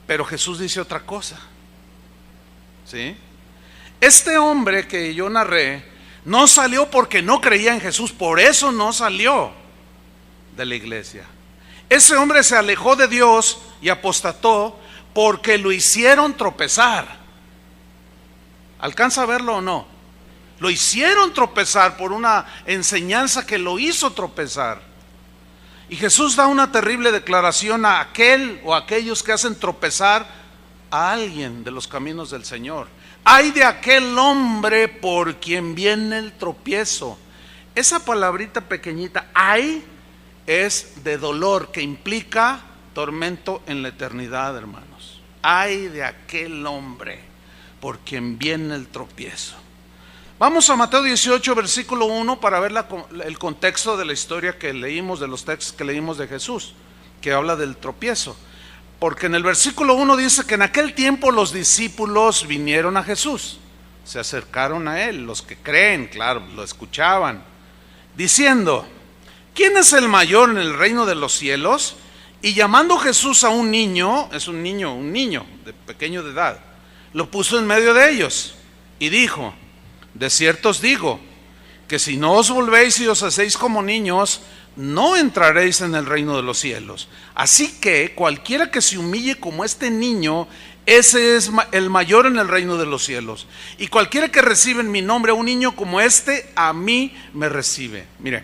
Pero Jesús dice otra cosa, ¿sí? Este hombre que yo narré no salió porque no creía en Jesús, por eso no salió de la iglesia. Ese hombre se alejó de Dios y apostató porque lo hicieron tropezar. ¿Alcanza a verlo o no? Lo hicieron tropezar por una enseñanza que lo hizo tropezar. Y Jesús da una terrible declaración a aquel o a aquellos que hacen tropezar a alguien de los caminos del Señor. Ay de aquel hombre por quien viene el tropiezo. Esa palabrita pequeñita, ay, es de dolor, que implica tormento en la eternidad, hermanos. Ay de aquel hombre por quien viene el tropiezo. Vamos a Mateo 18, versículo 1 para ver el contexto de la historia que leímos, de los textos que leímos de Jesús, que habla del tropiezo. Porque en el versículo 1 dice que en aquel tiempo los discípulos vinieron a Jesús, se acercaron a él, los que creen, claro, lo escuchaban, diciendo: ¿quién es el mayor en el reino de los cielos? Y llamando Jesús a un niño, es un niño de pequeño de edad, lo puso en medio de ellos y dijo: de cierto os digo, que si no os volvéis y os hacéis como niños, no entraréis en el reino de los cielos. Así que cualquiera que se humille como este niño, ese es el mayor en el reino de los cielos. Y cualquiera que recibe en mi nombre a un niño como este, a mí me recibe. Mire,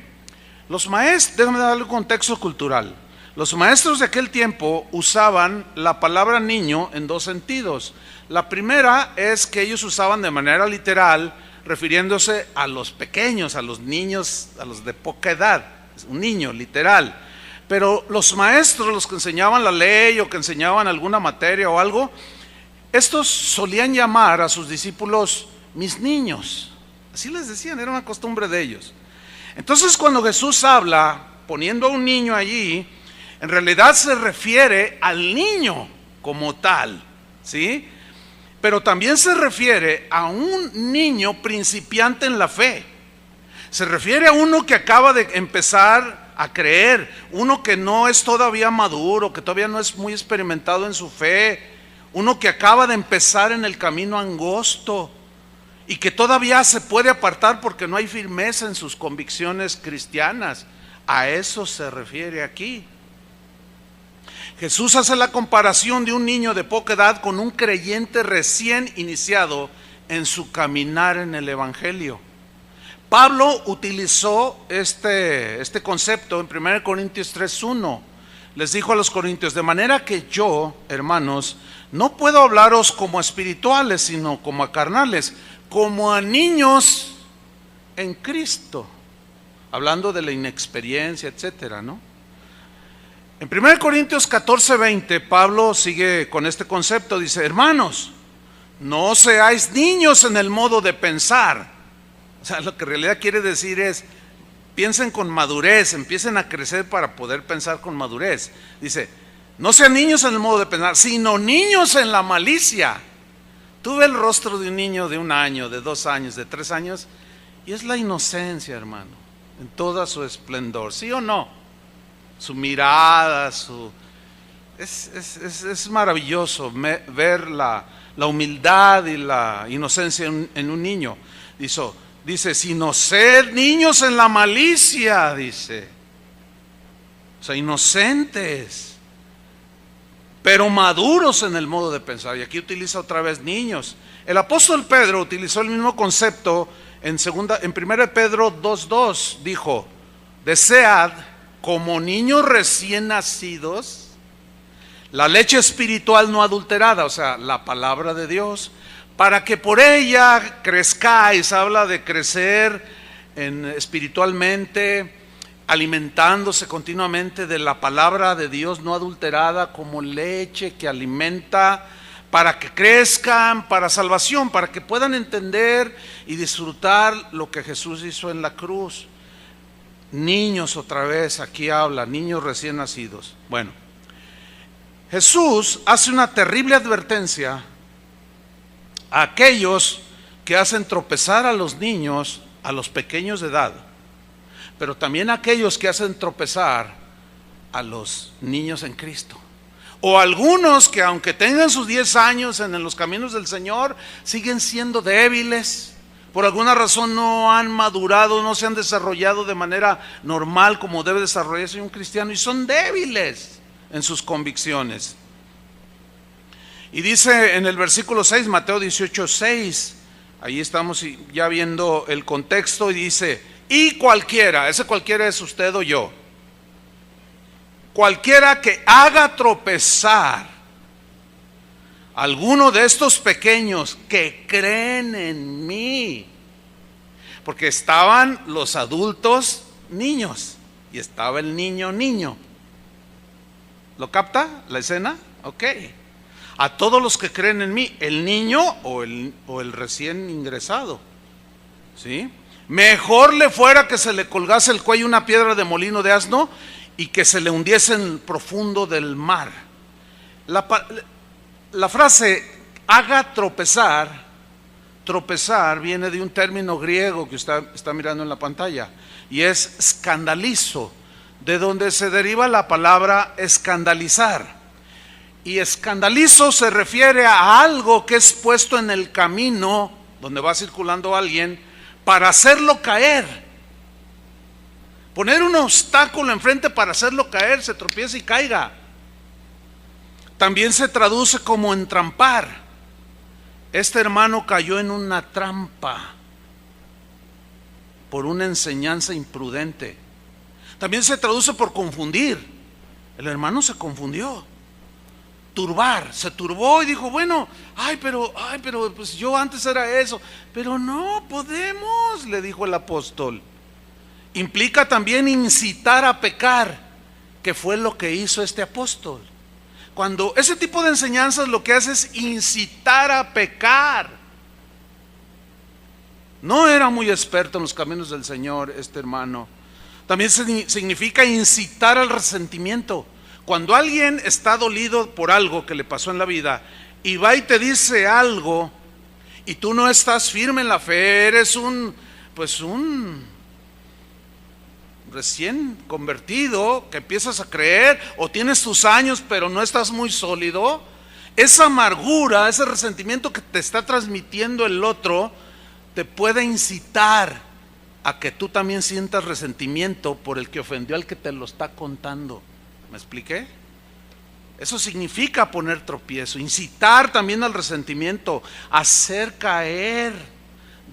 los maestros, déjame darle un contexto cultural. Los maestros de aquel tiempo usaban la palabra niño en dos sentidos. La primera es que ellos usaban de manera literal, refiriéndose a los pequeños, a los niños, a los de poca edad. Un niño, literal. Pero los maestros, los que enseñaban la ley o que enseñaban alguna materia o algo, estos solían llamar a sus discípulos mis niños. Así les decían, era una costumbre de ellos. Entonces cuando Jesús habla poniendo a un niño allí, en realidad se refiere al niño como tal, ¿sí? Pero también se refiere a un niño principiante en la fe. Se refiere a uno que acaba de empezar a creer, uno que no es todavía maduro, que todavía no es muy experimentado en su fe, uno que acaba de empezar en el camino angosto y que todavía se puede apartar porque no hay firmeza en sus convicciones cristianas. A eso se refiere aquí. Jesús hace la comparación de un niño de poca edad con un creyente recién iniciado en su caminar en el Evangelio. Pablo utilizó este concepto en 1 Corintios 3:1. Les dijo a los corintios: de manera que yo, hermanos, no puedo hablaros como a espirituales, sino como a carnales, como a niños en Cristo. Hablando de la inexperiencia, etcétera, ¿no? En 1 Corintios 14:20, Pablo sigue con este concepto, dice: hermanos, no seáis niños en el modo de pensar. O sea, lo que en realidad quiere decir es, piensen con madurez, empiecen a crecer para poder pensar con madurez. Dice, no sean niños en el modo de pensar, sino niños en la malicia. Tú ves el rostro de un niño de 1 año, de 2 años, de 3 años, y es la inocencia, hermano, en toda su esplendor, ¿sí o no? Su mirada, es maravilloso ver la humildad y la inocencia en un niño. Dice, sino ser niños en la malicia, dice. O sea, inocentes, pero maduros en el modo de pensar. Y aquí utiliza otra vez niños. El apóstol Pedro utilizó el mismo concepto en 1 Pedro 2:2. Dijo, desead como niños recién nacidos la leche espiritual no adulterada, o sea, la palabra de Dios, para que por ella crezcáis. Habla de crecer espiritualmente, alimentándose continuamente de la palabra de Dios no adulterada, como leche que alimenta, para que crezcan para salvación, para que puedan entender y disfrutar lo que Jesús hizo en la cruz. Niños, otra vez aquí habla, niños recién nacidos. Bueno, Jesús hace una terrible advertencia a aquellos que hacen tropezar a los niños, a los pequeños de edad, pero también a aquellos que hacen tropezar a los niños en Cristo, O algunos que aunque tengan sus 10 años en los caminos del Señor, siguen siendo débiles. Por alguna razón no han madurado, no se han desarrollado de manera normal como debe desarrollarse un cristiano, y son débiles en sus convicciones. Y dice en el versículo 6, Mateo 18:6, ahí estamos ya viendo el contexto, y dice: y cualquiera, ese cualquiera es usted o yo, cualquiera que haga tropezar a alguno de estos pequeños que creen en mí. Porque estaban los adultos niños y estaba el niño. ¿Lo capta la escena? Ok. A todos los que creen en mí, el niño o el recién ingresado, ¿sí? Mejor le fuera que se le colgase el cuello una piedra de molino de asno y que se le hundiese en el profundo del mar. La frase haga tropezar viene de un término griego que usted está mirando en la pantalla, y es escandalizo, de donde se deriva la palabra escandalizar. Y escandalizo se refiere a algo que es puesto en el camino donde va circulando alguien para hacerlo caer. Poner un obstáculo enfrente para hacerlo caer, se tropiece y caiga. También se traduce como entrampar. Este hermano cayó en una trampa por una enseñanza imprudente. También se traduce por confundir. El hermano se confundió. Turbar, se turbó y dijo: bueno, pero pues yo antes era eso. Pero no podemos, le dijo el apóstol. Implica también incitar a pecar, que fue lo que hizo este apóstol. Cuando ese tipo de enseñanzas lo que hace es incitar a pecar. No era muy experto en los caminos del Señor este hermano. También significa incitar al resentimiento. Cuando alguien está dolido por algo que le pasó en la vida y va y te dice algo y tú no estás firme en la fe, eres un recién convertido que empiezas a creer, o tienes tus años pero no estás muy sólido, esa amargura, ese resentimiento que te está transmitiendo el otro te puede incitar a que tú también sientas resentimiento por el que ofendió al que te lo está contando. ¿Me expliqué? Eso significa poner tropiezo, incitar también al resentimiento, hacer caer,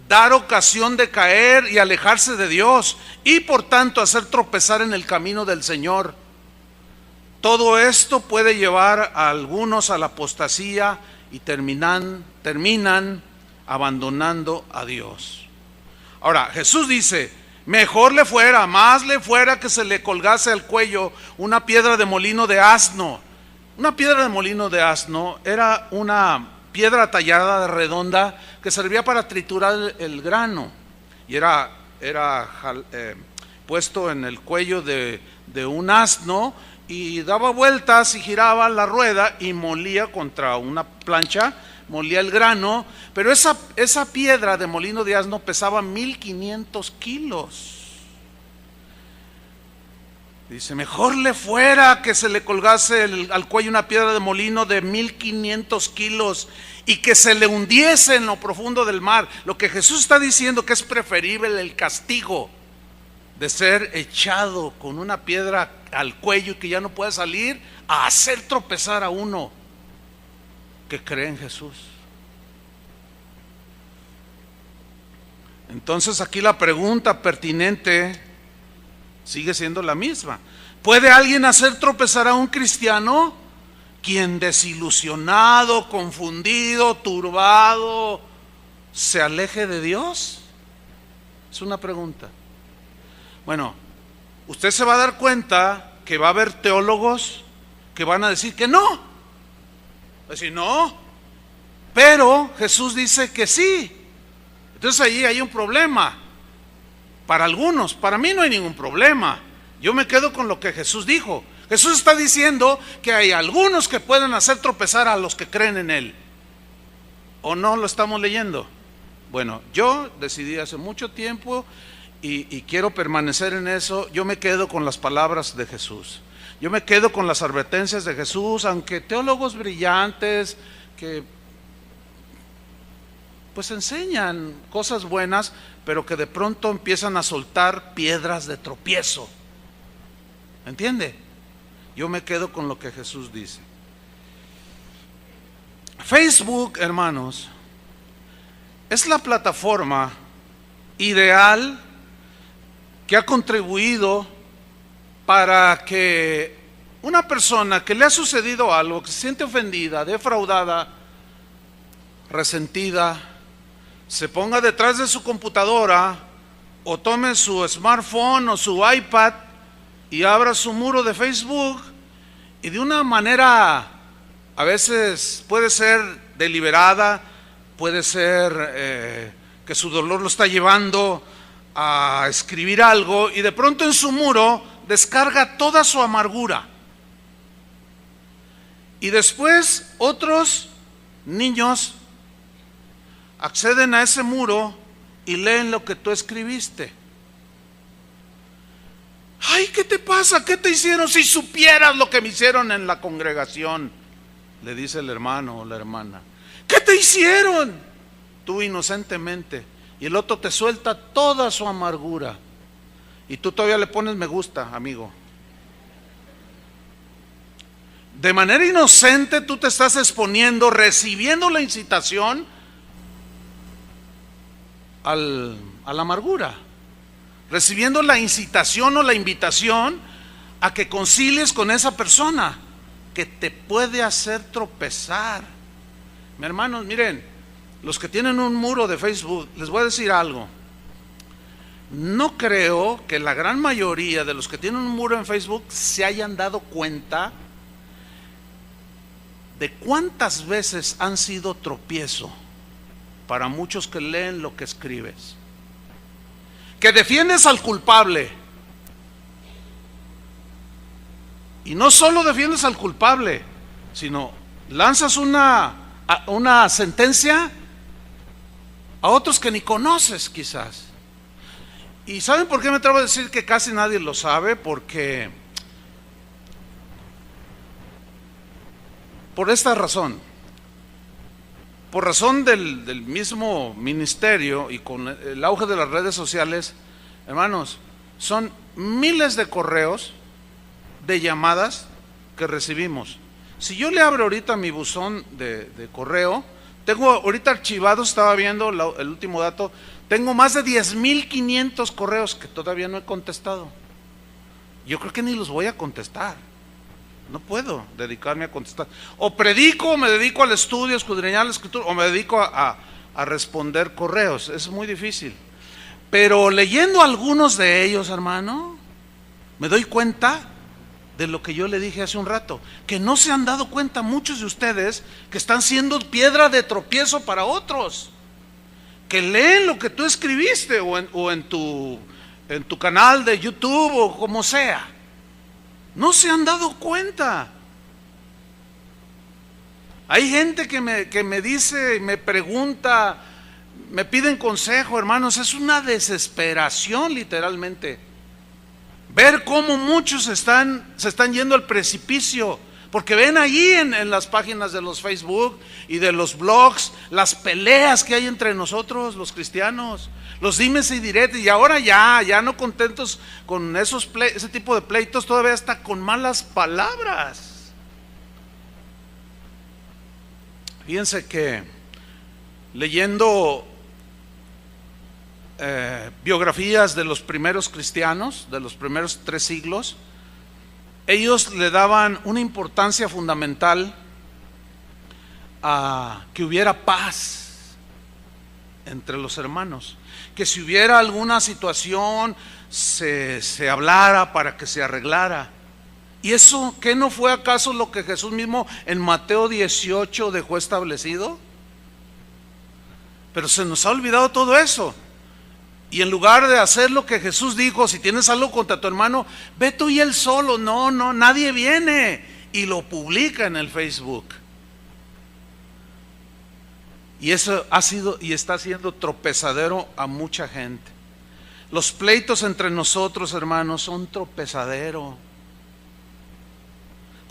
dar ocasión de caer y alejarse de Dios, y por tanto hacer tropezar en el camino del Señor. Todo esto puede llevar a algunos a la apostasía y terminan abandonando a Dios. Ahora, Jesús dice: mejor le fuera, más le fuera que se le colgase al cuello una piedra de molino de asno. Una piedra de molino de asno era una piedra tallada redonda que servía para triturar el grano, y era puesto en el cuello de un asno, y daba vueltas y giraba la rueda y molía contra una plancha, molía el grano. Pero esa piedra de molino de asno pesaba 1500 kilos. Dice: mejor le fuera que se le colgase al cuello una piedra de molino de 1500 kilos y que se le hundiese en lo profundo del mar. Lo que Jesús está diciendo, que es preferible el castigo de ser echado con una piedra al cuello y que ya no puede salir, a hacer tropezar a uno que cree en Jesús. Entonces aquí la pregunta pertinente sigue siendo la misma: ¿puede alguien hacer tropezar a un cristiano? Quien desilusionado, confundido, turbado, se aleje de Dios. Es una pregunta. Bueno, usted se va a dar cuenta que va a haber teólogos que van a decir que no. Va a decir: no, pero Jesús dice que sí. Entonces ahí hay un problema. Para algunos, para mí no hay ningún problema. Yo me quedo con lo que Jesús dijo. Jesús está diciendo que hay algunos que pueden hacer tropezar a los que creen en Él. ¿O no lo estamos leyendo? Bueno, yo decidí hace mucho tiempo y quiero permanecer en eso. Yo me quedo con las palabras de Jesús. Yo me quedo con las advertencias de Jesús, aunque teólogos brillantes que pues enseñan cosas buenas, pero que de pronto empiezan a soltar piedras de tropiezo. ¿Entiende? Yo me quedo con lo que Jesús dice. Facebook, hermanos, es la plataforma ideal que ha contribuido para que una persona que le ha sucedido algo, que se siente ofendida, defraudada, resentida, se ponga detrás de su computadora o tome su smartphone o su iPad y abra su muro de Facebook, y de una manera a veces puede ser deliberada, puede ser que su dolor lo está llevando a escribir algo, y de pronto en su muro descarga toda su amargura. Y después otros niños acceden a ese muro y leen lo que tú escribiste. Ay, ¿qué te pasa? ¿Qué te hicieron? Si supieras lo que me hicieron en la congregación, le dice el hermano o la hermana. ¿Qué te hicieron? Tú inocentemente. Y el otro te suelta toda su amargura. Y tú todavía le pones me gusta, amigo. De manera inocente tú te estás exponiendo, recibiendo la incitación a la amargura, recibiendo la incitación o la invitación a que concilies con esa persona que te puede hacer tropezar. Mis hermanos, miren, los que tienen un muro de Facebook, les voy a decir algo. No creo que la gran mayoría de los que tienen un muro en Facebook se hayan dado cuenta de cuántas veces han sido tropiezo para muchos que leen lo que escribes. Que defiendes al culpable. Y no solo defiendes al culpable, sino lanzas una sentencia a otros que ni conoces quizás. ¿Y saben por qué me atrevo a decir que casi nadie lo sabe? Porque por esta razón, por razón del mismo ministerio y con el auge de las redes sociales, hermanos, son miles de correos, de llamadas que recibimos. Si yo le abro ahorita mi buzón de correo, tengo ahorita archivados, estaba viendo el último dato, tengo más de 10,500 correos que todavía no he contestado. Yo creo que ni los voy a contestar. No puedo dedicarme a contestar. O predico, o me dedico al estudio, escudriñar la escritura, o me dedico a responder correos. Es muy difícil. Pero leyendo algunos de ellos, hermano, me doy cuenta de lo que yo le dije hace un rato, que no se han dado cuenta muchos de ustedes que están siendo piedra de tropiezo para otros, que leen lo que tú escribiste o en tu canal de YouTube o como sea. No se han dado cuenta. Hay gente que me dice, me pregunta, me piden consejo, hermanos. Es una desesperación literalmente ver cómo muchos se están yendo al precipicio, porque ven allí en las páginas de los Facebook y de los blogs las peleas que hay entre nosotros los cristianos, los dimes y diretes, y ahora ya no contentos con ese tipo de pleitos, todavía está con malas palabras. Fíjense que leyendo biografías de los primeros cristianos, de los primeros 3 siglos, ellos le daban una importancia fundamental a que hubiera paz entre los hermanos, que si hubiera alguna situación se hablara para que se arreglara. ¿Y eso qué no fue acaso lo que Jesús mismo en Mateo 18 dejó establecido? Pero se nos ha olvidado todo eso. Y en lugar de hacer lo que Jesús dijo, si tienes algo contra tu hermano, ve tú y él solo. No, nadie viene. Y lo publica en el Facebook. Y eso ha sido y está siendo tropezadero a mucha gente. Los pleitos entre nosotros, hermanos, son tropezadero.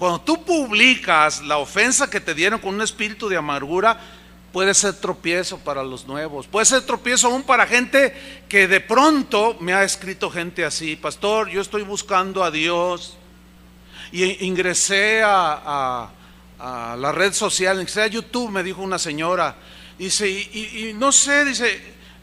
Cuando tú publicas la ofensa que te dieron con un espíritu de amargura, puede ser tropiezo para los nuevos, puede ser tropiezo aún para gente que de pronto me ha escrito gente así: pastor, yo estoy buscando a Dios y ingresé a la red social, ingresé a YouTube, me dijo una señora, dice, y no sé, dice,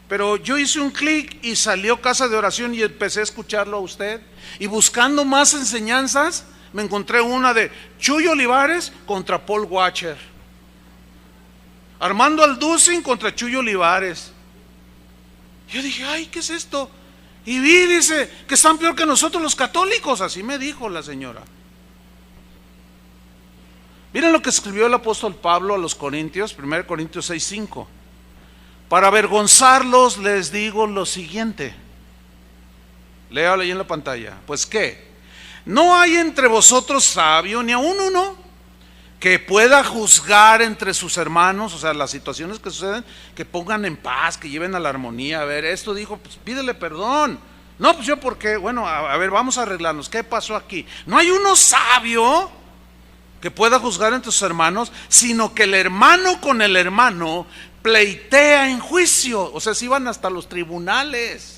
pero yo hice un clic y salió Casa de Oración y empecé a escucharlo a usted, y buscando más enseñanzas me encontré una de Chuy Olivares contra Paul Washer, Armando Alducin contra Chuy Olivares. Yo dije, ay, ¿qué es esto? Y vi, dice, que están peor que nosotros los católicos, así me dijo la señora. Miren lo que escribió el apóstol Pablo a los Corintios, 1 Corintios 6:5. Para avergonzarlos les digo lo siguiente. Léalo ahí en la pantalla. Pues qué, no hay entre vosotros sabio, ni aun uno, que pueda juzgar entre sus hermanos, o sea, las situaciones que suceden, que pongan en paz, que lleven a la armonía. A ver, esto dijo, pues pídele perdón. No, pues yo, ¿por qué? Bueno, a ver, vamos a arreglarnos. ¿Qué pasó aquí? No hay uno sabio que pueda juzgar entre sus hermanos, sino que el hermano con el hermano pleitea en juicio. O sea, se iban hasta los tribunales.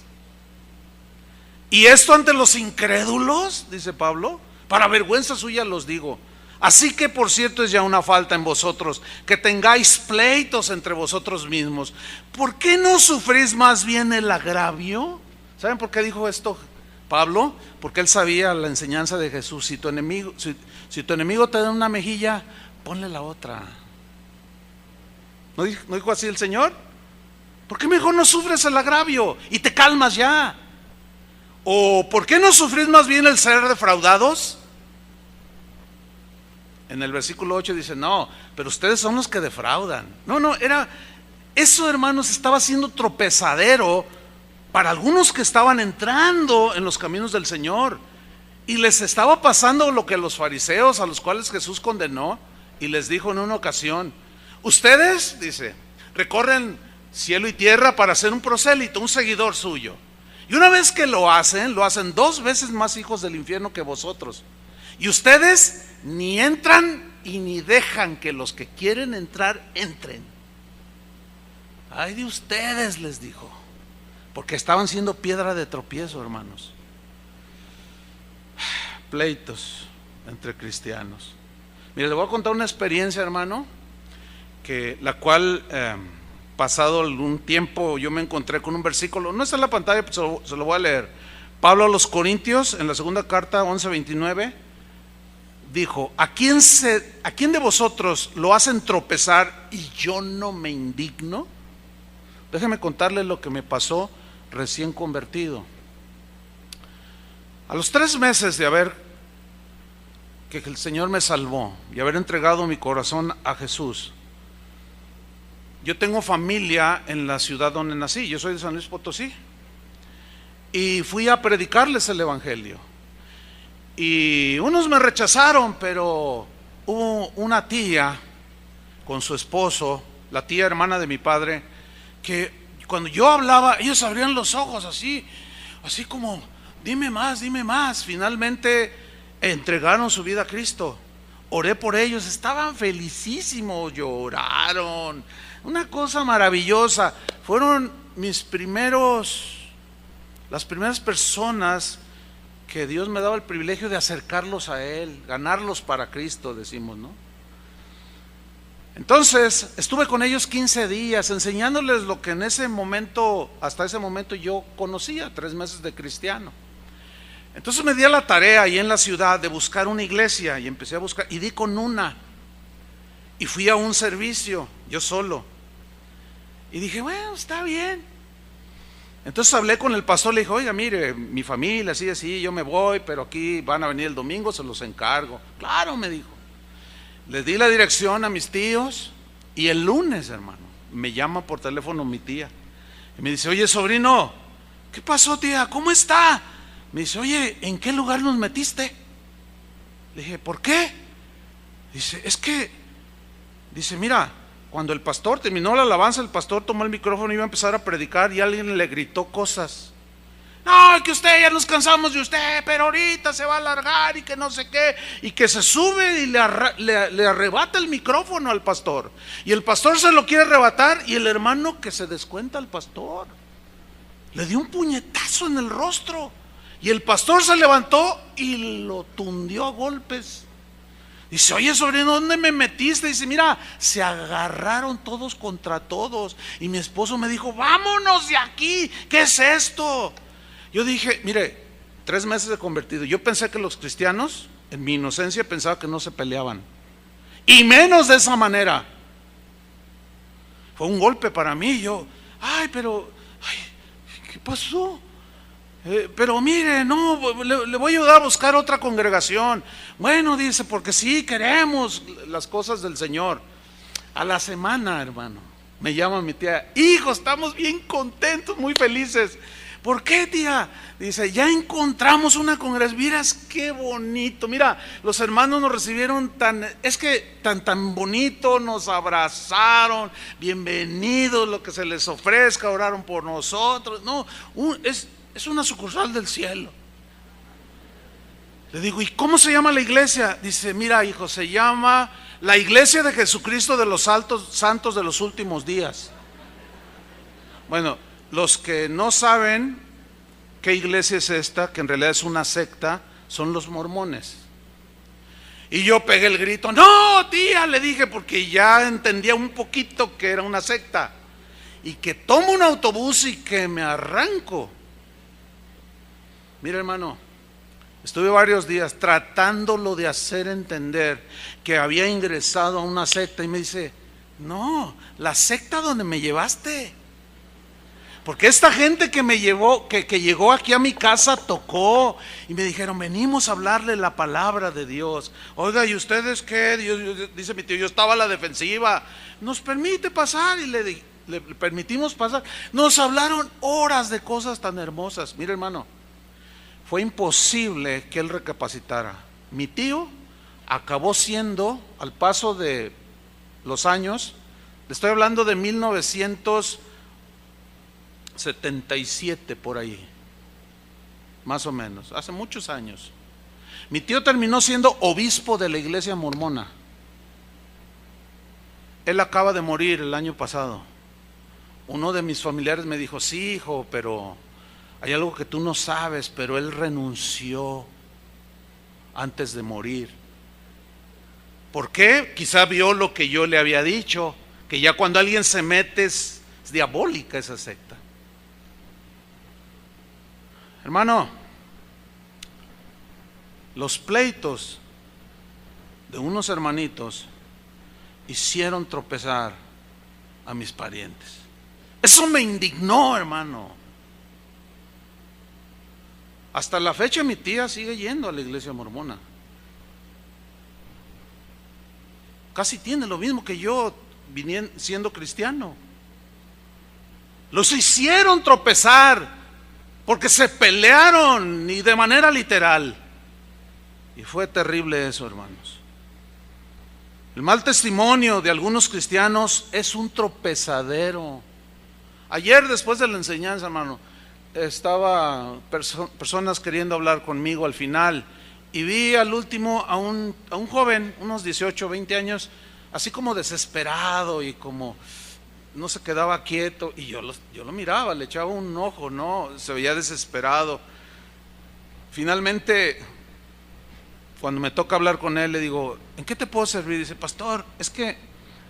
Y esto ante los incrédulos, dice Pablo, para vergüenza suya los digo. Así que por cierto es ya una falta en vosotros, que tengáis pleitos entre vosotros mismos. ¿Por qué no sufrís más bien el agravio? ¿Saben por qué dijo esto Pablo? Porque él sabía la enseñanza de Jesús. Si tu enemigo te da una mejilla, ponle la otra. ¿No dijo así el Señor? ¿Por qué mejor no sufres el agravio y te calmas ya? ¿O por qué no sufrís más bien el ser defraudados? En el versículo 8 dice, no, pero ustedes son los que defraudan. No, eso, hermanos, estaba siendo tropezadero para algunos que estaban entrando en los caminos del Señor. Y les estaba pasando lo que los fariseos, a los cuales Jesús condenó, y les dijo en una ocasión: ustedes, dice, recorren cielo y tierra para ser un prosélito, un seguidor suyo. Y una vez que lo hacen 2 veces más hijos del infierno que vosotros. Y ustedes ni entran y ni dejan que los que quieren entrar entren. Ay de ustedes, les dijo, porque estaban siendo piedra de tropiezo, hermanos. Pleitos entre cristianos. Mire, le voy a contar una experiencia, hermano, la cual pasado algún tiempo yo me encontré con un versículo, no está en la pantalla, pero se lo voy a leer. Pablo a los Corintios, en la segunda carta 11:29, dijo: ¿a quién de vosotros lo hacen tropezar y yo no me indigno? Déjeme contarle lo que me pasó recién convertido. A los 3 meses de que el Señor me salvó y haber entregado mi corazón a Jesús, yo tengo familia en la ciudad donde nací, yo soy de San Luis Potosí, y fui a predicarles el evangelio. Y unos me rechazaron, pero hubo una tía con su esposo, la tía hermana de mi padre, que cuando yo hablaba, ellos abrían los ojos así como, dime más. Finalmente entregaron su vida a Cristo. Oré por ellos, estaban felicísimos, lloraron, una cosa maravillosa. Fueron las primeras personas que Dios me daba el privilegio de acercarlos a Él, ganarlos para Cristo, decimos, ¿no? Entonces estuve con ellos 15 días enseñándoles lo que hasta ese momento yo conocía, 3 meses de cristiano. Entonces me di a la tarea ahí en la ciudad de buscar una iglesia, y empecé a buscar, y di con una, y fui a un servicio yo solo, y dije, bueno, está bien. Entonces hablé con el pastor, le dije, oiga, mire, mi familia, así, yo me voy, pero aquí van a venir el domingo, se los encargo. Claro, me dijo. Les di la dirección a mis tíos, y el lunes, hermano, me llama por teléfono mi tía y me dice, oye, sobrino, ¿qué pasó, tía? ¿Cómo está? Me dice, oye, ¿en qué lugar nos metiste? Le dije, ¿por qué? Dice, mira, cuando el pastor terminó la alabanza, el pastor tomó el micrófono y iba a empezar a predicar, y alguien le gritó cosas. No, que usted, ya nos cansamos de usted, pero ahorita se va a alargar y que no sé qué. Y que se sube y le arrebata el micrófono al pastor. Y el pastor se lo quiere arrebatar y el hermano que se descuenta al pastor le dio un puñetazo en el rostro. Y el pastor se levantó y lo tundió a golpes. Dice, oye sobrino, ¿dónde me metiste? Dice, mira, se agarraron todos contra todos. Y mi esposo me dijo, vámonos de aquí, ¿qué es esto? Yo dije, mire, 3 meses de convertido. Yo pensé que los cristianos, en mi inocencia, pensaba que no se peleaban. Y menos de esa manera. Fue un golpe para mí. Yo, ¿qué pasó? Pero mire, no, le voy a ayudar a buscar otra congregación. Bueno, dice, porque sí queremos las cosas del Señor. A la semana, hermano, me llama mi tía, hijo, estamos bien contentos, muy felices. ¿Por qué, tía? Dice, ya encontramos una congregación. Miras qué bonito. Mira, los hermanos nos recibieron tan bonito, nos abrazaron, bienvenidos, lo que se les ofrezca, oraron por nosotros. No, es una sucursal del cielo. Le digo, ¿y cómo se llama la iglesia? Dice, mira, hijo, se llama la Iglesia de Jesucristo de los Santos de los Últimos Días. Bueno, los que no saben qué iglesia es esta, que en realidad es una secta, son los mormones. Y yo pegué el grito, no, tía, le dije, porque ya entendía un poquito que era una secta. Y que tomo un autobús y que me arranco. Mira, hermano, estuve varios días tratándolo de hacer entender que había ingresado a una secta y me dice, no, la secta donde me llevaste. Porque esta gente que me llevó, que llegó aquí a mi casa tocó y me dijeron, venimos a hablarle la palabra de Dios. Oiga, ¿y ustedes qué? Dice mi tío, yo estaba a la defensiva. ¿Nos permite pasar? Y le permitimos pasar. Nos hablaron horas de cosas tan hermosas. Mira, hermano, fue imposible que él recapacitara. Mi tío acabó siendo, al paso de los años, le estoy hablando de 1977 por ahí, más o menos, hace muchos años. Mi tío terminó siendo obispo de la iglesia mormona. Él acaba de morir el año pasado. Uno de mis familiares me dijo, sí, hijo, pero hay algo que tú no sabes, pero él renunció antes de morir. ¿Por qué? Quizá vio lo que yo le había dicho, que ya cuando alguien se mete es diabólica esa secta. Hermano, los pleitos de unos hermanitos hicieron tropezar a mis parientes. Eso me indignó, hermano. Hasta la fecha mi tía sigue yendo a la iglesia mormona. Casi tiene lo mismo que yo siendo cristiano. Los hicieron tropezar porque se pelearon y de manera literal. Y fue terrible eso, hermanos. El mal testimonio de algunos cristianos es un tropezadero. Ayer, después de la enseñanza, hermano, estaba personas queriendo hablar conmigo al final y vi al último a un joven, unos 18, 20 años, así como desesperado y como no se quedaba quieto, y yo lo miraba, le echaba un ojo, no, se veía desesperado. Finalmente, cuando me toca hablar con él, le digo, ¿en qué te puedo servir? Dice, pastor, es que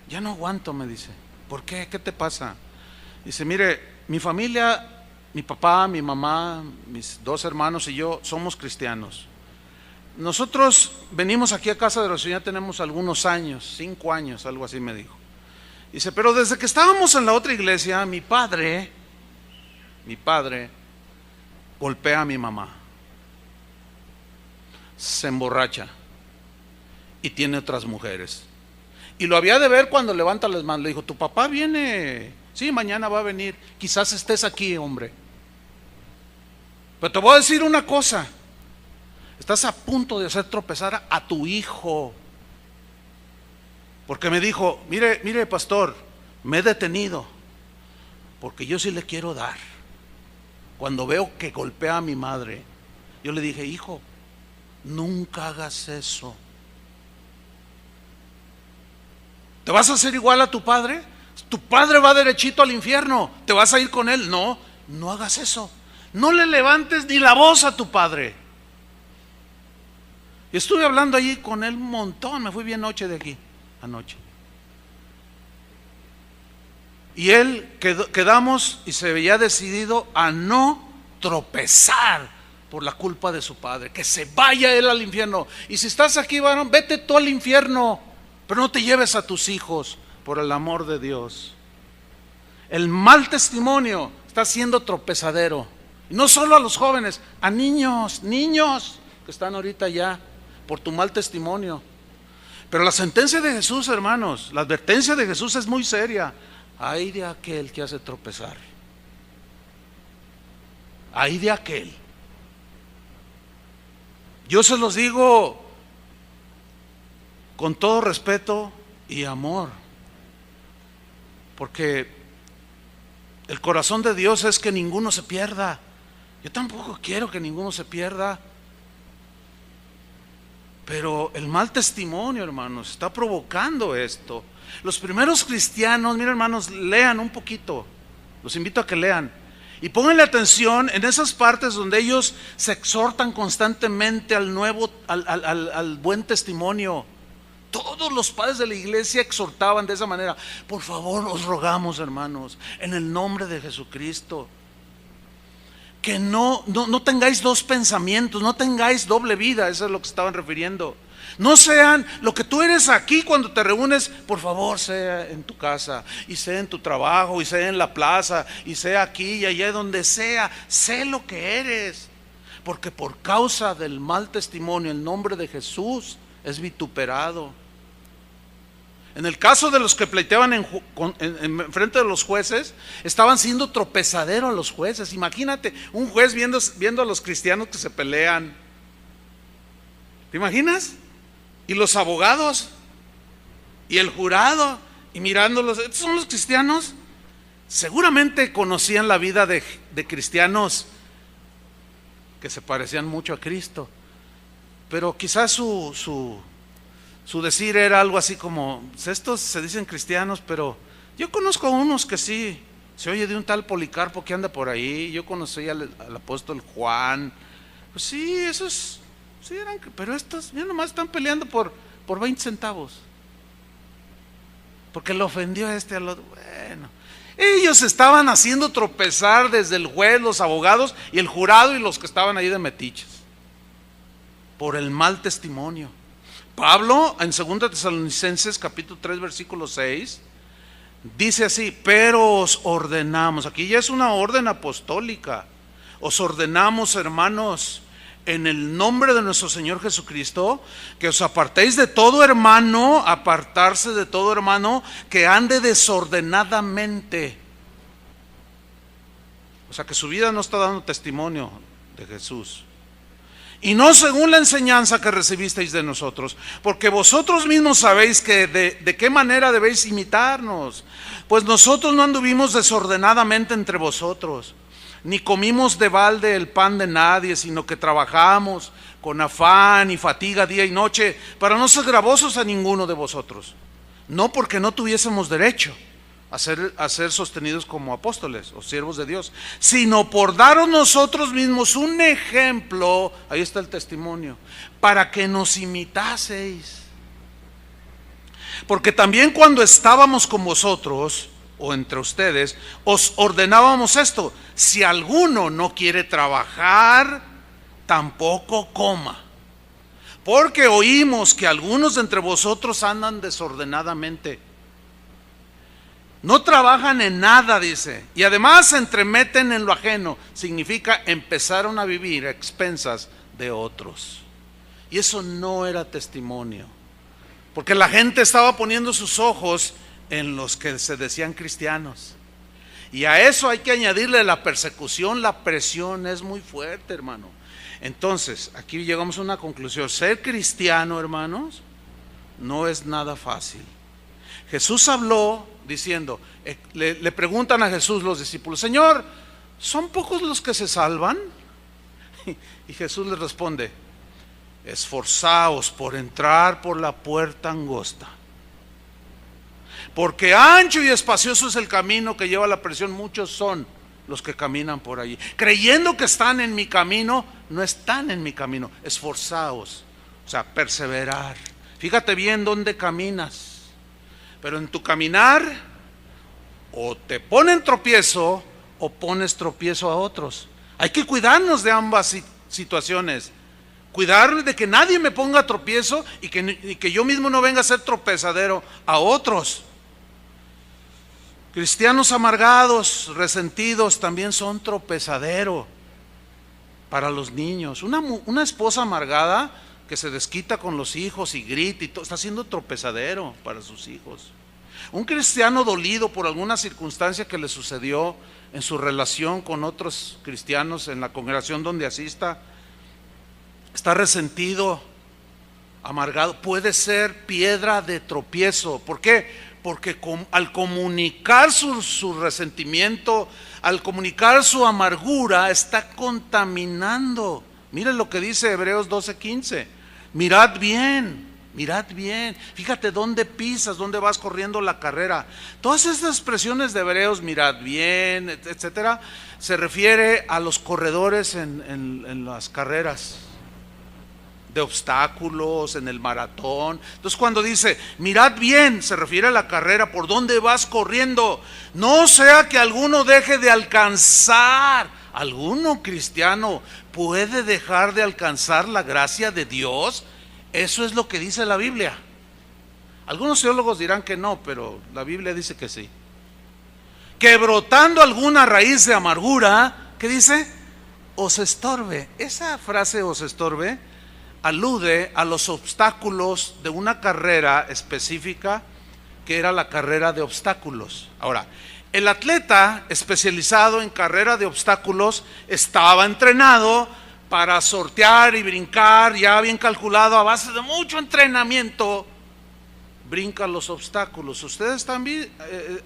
ya no aguanto, me dice. ¿Por qué? ¿Qué te pasa? Dice, mire, mi familia, mi papá, mi mamá, mis 2 hermanos y yo somos cristianos. Nosotros venimos aquí a casa de la Señora, tenemos algunos años, 5 años, algo así me dijo. Dice, pero desde que estábamos en la otra iglesia, mi padre golpea a mi mamá, se emborracha y tiene otras mujeres. Y lo había de ver cuando levanta las manos. Le dijo, tu papá viene, sí, mañana va a venir, quizás estés aquí, hombre. Pero te voy a decir una cosa, estás a punto de hacer tropezar a tu hijo. Porque me dijo, mire pastor, me he detenido, porque yo sí le quiero dar. cuando veo que golpea a mi madre, yo le dije: hijo, nunca hagas eso. ¿Te vas a hacer igual a tu padre? Tu padre va derechito al infierno, ¿te vas a ir con él? No, no hagas eso. No le levantes ni la voz a tu padre. Y estuve hablando allí con él un montón, me fui bien noche de aquí, anoche. Y él quedamos y se veía decidido a no tropezar por la culpa de su padre, que se vaya él al infierno. Y si estás aquí, varón, vete tú al infierno, pero no te lleves a tus hijos, por el amor de Dios. El mal testimonio está siendo tropezadero, y no solo a los jóvenes, a niños que están ahorita ya por tu mal testimonio. Pero la sentencia de Jesús, hermanos, la advertencia de Jesús es muy seria. Ay de aquel que hace tropezar, ay de aquel. Yo se los digo con todo respeto y amor, porque el corazón de Dios es que ninguno se pierda. Yo tampoco quiero que ninguno se pierda, pero el mal testimonio, hermanos, está provocando esto. Los primeros cristianos, miren, hermanos, lean un poquito, los invito a que lean y pónganle atención en esas partes donde ellos se exhortan constantemente al buen testimonio. Todos los padres de la iglesia exhortaban de esa manera: por favor, os rogamos, hermanos, en el nombre de Jesucristo, que no tengáis dos pensamientos, no tengáis doble vida. Eso es lo que estaban refiriendo. No sean lo que tú eres aquí cuando te reúnes, por favor, sea en tu casa, y sea en tu trabajo, y sea en la plaza, y sea aquí y allá, donde sea. Sé lo que eres, porque por causa del mal testimonio el nombre de Jesús es vituperado. En el caso de los que pleiteaban en frente de los jueces, estaban siendo tropezadero a los jueces. Imagínate un juez viendo a los cristianos que se pelean. ¿Te imaginas? Y los abogados y el jurado y mirándolos. ¿Estos son los cristianos? Seguramente conocían la vida de cristianos que se parecían mucho a Cristo, pero quizás su decir era algo así como: estos se dicen cristianos, pero yo conozco a unos que sí. Se oye de un tal Policarpo que anda por ahí. Yo conocí al apóstol Juan. Pues sí, esos sí eran, pero estos ya nomás están peleando por 20 centavos, porque le ofendió a este al otro. Bueno, ellos estaban haciendo tropezar desde el juez, los abogados y el jurado y los que estaban ahí de metiches, por el mal testimonio. Pablo en 2 Tesalonicenses capítulo 3 versículo 6 dice así: pero os ordenamos, aquí ya es una orden apostólica, os ordenamos, hermanos, en el nombre de nuestro Señor Jesucristo, que os apartéis de todo hermano, apartarse de todo hermano que ande desordenadamente. O sea, que su vida no está dando testimonio de Jesús. Y no según la enseñanza que recibisteis de nosotros, porque vosotros mismos sabéis que de qué manera debéis imitarnos. Pues nosotros no anduvimos desordenadamente entre vosotros, ni comimos de balde el pan de nadie, sino que trabajamos con afán y fatiga día y noche, para no ser gravosos a ninguno de vosotros. No porque no tuviésemos derecho a ser sostenidos como apóstoles o siervos de Dios, sino por daros nosotros mismos un ejemplo, ahí está el testimonio, para que nos imitaseis. Porque también cuando estábamos con vosotros, o entre ustedes, os ordenábamos esto: si alguno no quiere trabajar, tampoco coma. Porque oímos que algunos de entre vosotros andan desordenadamente. No trabajan en nada, dice, y además se entremeten en lo ajeno. Significa empezaron a vivir a expensas de otros. Y eso no era testimonio, porque la gente estaba poniendo sus ojos en los que se decían cristianos. Y a eso hay que añadirle la persecución, la presión es muy fuerte, hermano. Entonces, aquí llegamos a una conclusión: ser cristiano, hermanos, no es nada fácil. Jesús habló diciendo, le preguntan a Jesús los discípulos: Señor, ¿son pocos los que se salvan? Y Jesús les responde: esforzaos por entrar por la puerta angosta, porque ancho y espacioso es el camino que lleva a la perdición. Muchos son los que caminan por allí, creyendo que están en mi camino. No están en mi camino. Esforzaos, o sea, perseverar. Fíjate bien dónde caminas, pero en tu caminar o te ponen tropiezo o pones tropiezo a otros. Hay que cuidarnos de ambas situaciones. Cuidar de que nadie me ponga tropiezo y que yo mismo no venga a ser tropezadero a otros. Cristianos amargados, resentidos, también son tropezadero para los niños. Una esposa amargada que se desquita con los hijos y grita y todo, está siendo tropezadero para sus hijos. Un cristiano dolido por alguna circunstancia que le sucedió en su relación con otros cristianos en la congregación donde asista, está resentido, amargado, puede ser piedra de tropiezo. ¿Por qué? Porque al comunicar su resentimiento, al comunicar su amargura, está contaminando. Miren lo que dice Hebreos 12:15. Mirad bien. Mirad bien, fíjate dónde pisas, dónde vas corriendo la carrera. Todas estas expresiones de Hebreos, mirad bien, etcétera, se refiere a los corredores en las carreras de obstáculos, en el maratón. Entonces cuando dice mirad bien, se refiere a la carrera, por dónde vas corriendo. No sea que alguno deje de alcanzar. ¿Alguno cristiano puede dejar de alcanzar la gracia de Dios? Eso es lo que dice la Biblia. Algunos teólogos dirán que no, pero la Biblia dice que sí. Que brotando alguna raíz de amargura, ¿qué dice? Os estorbe. Esa frase os estorbe alude a los obstáculos de una carrera específica que era la carrera de obstáculos. Ahora, el atleta especializado en carrera de obstáculos estaba entrenado para sortear y brincar, ya bien calculado, a base de mucho entrenamiento, brinca los obstáculos. Ustedes también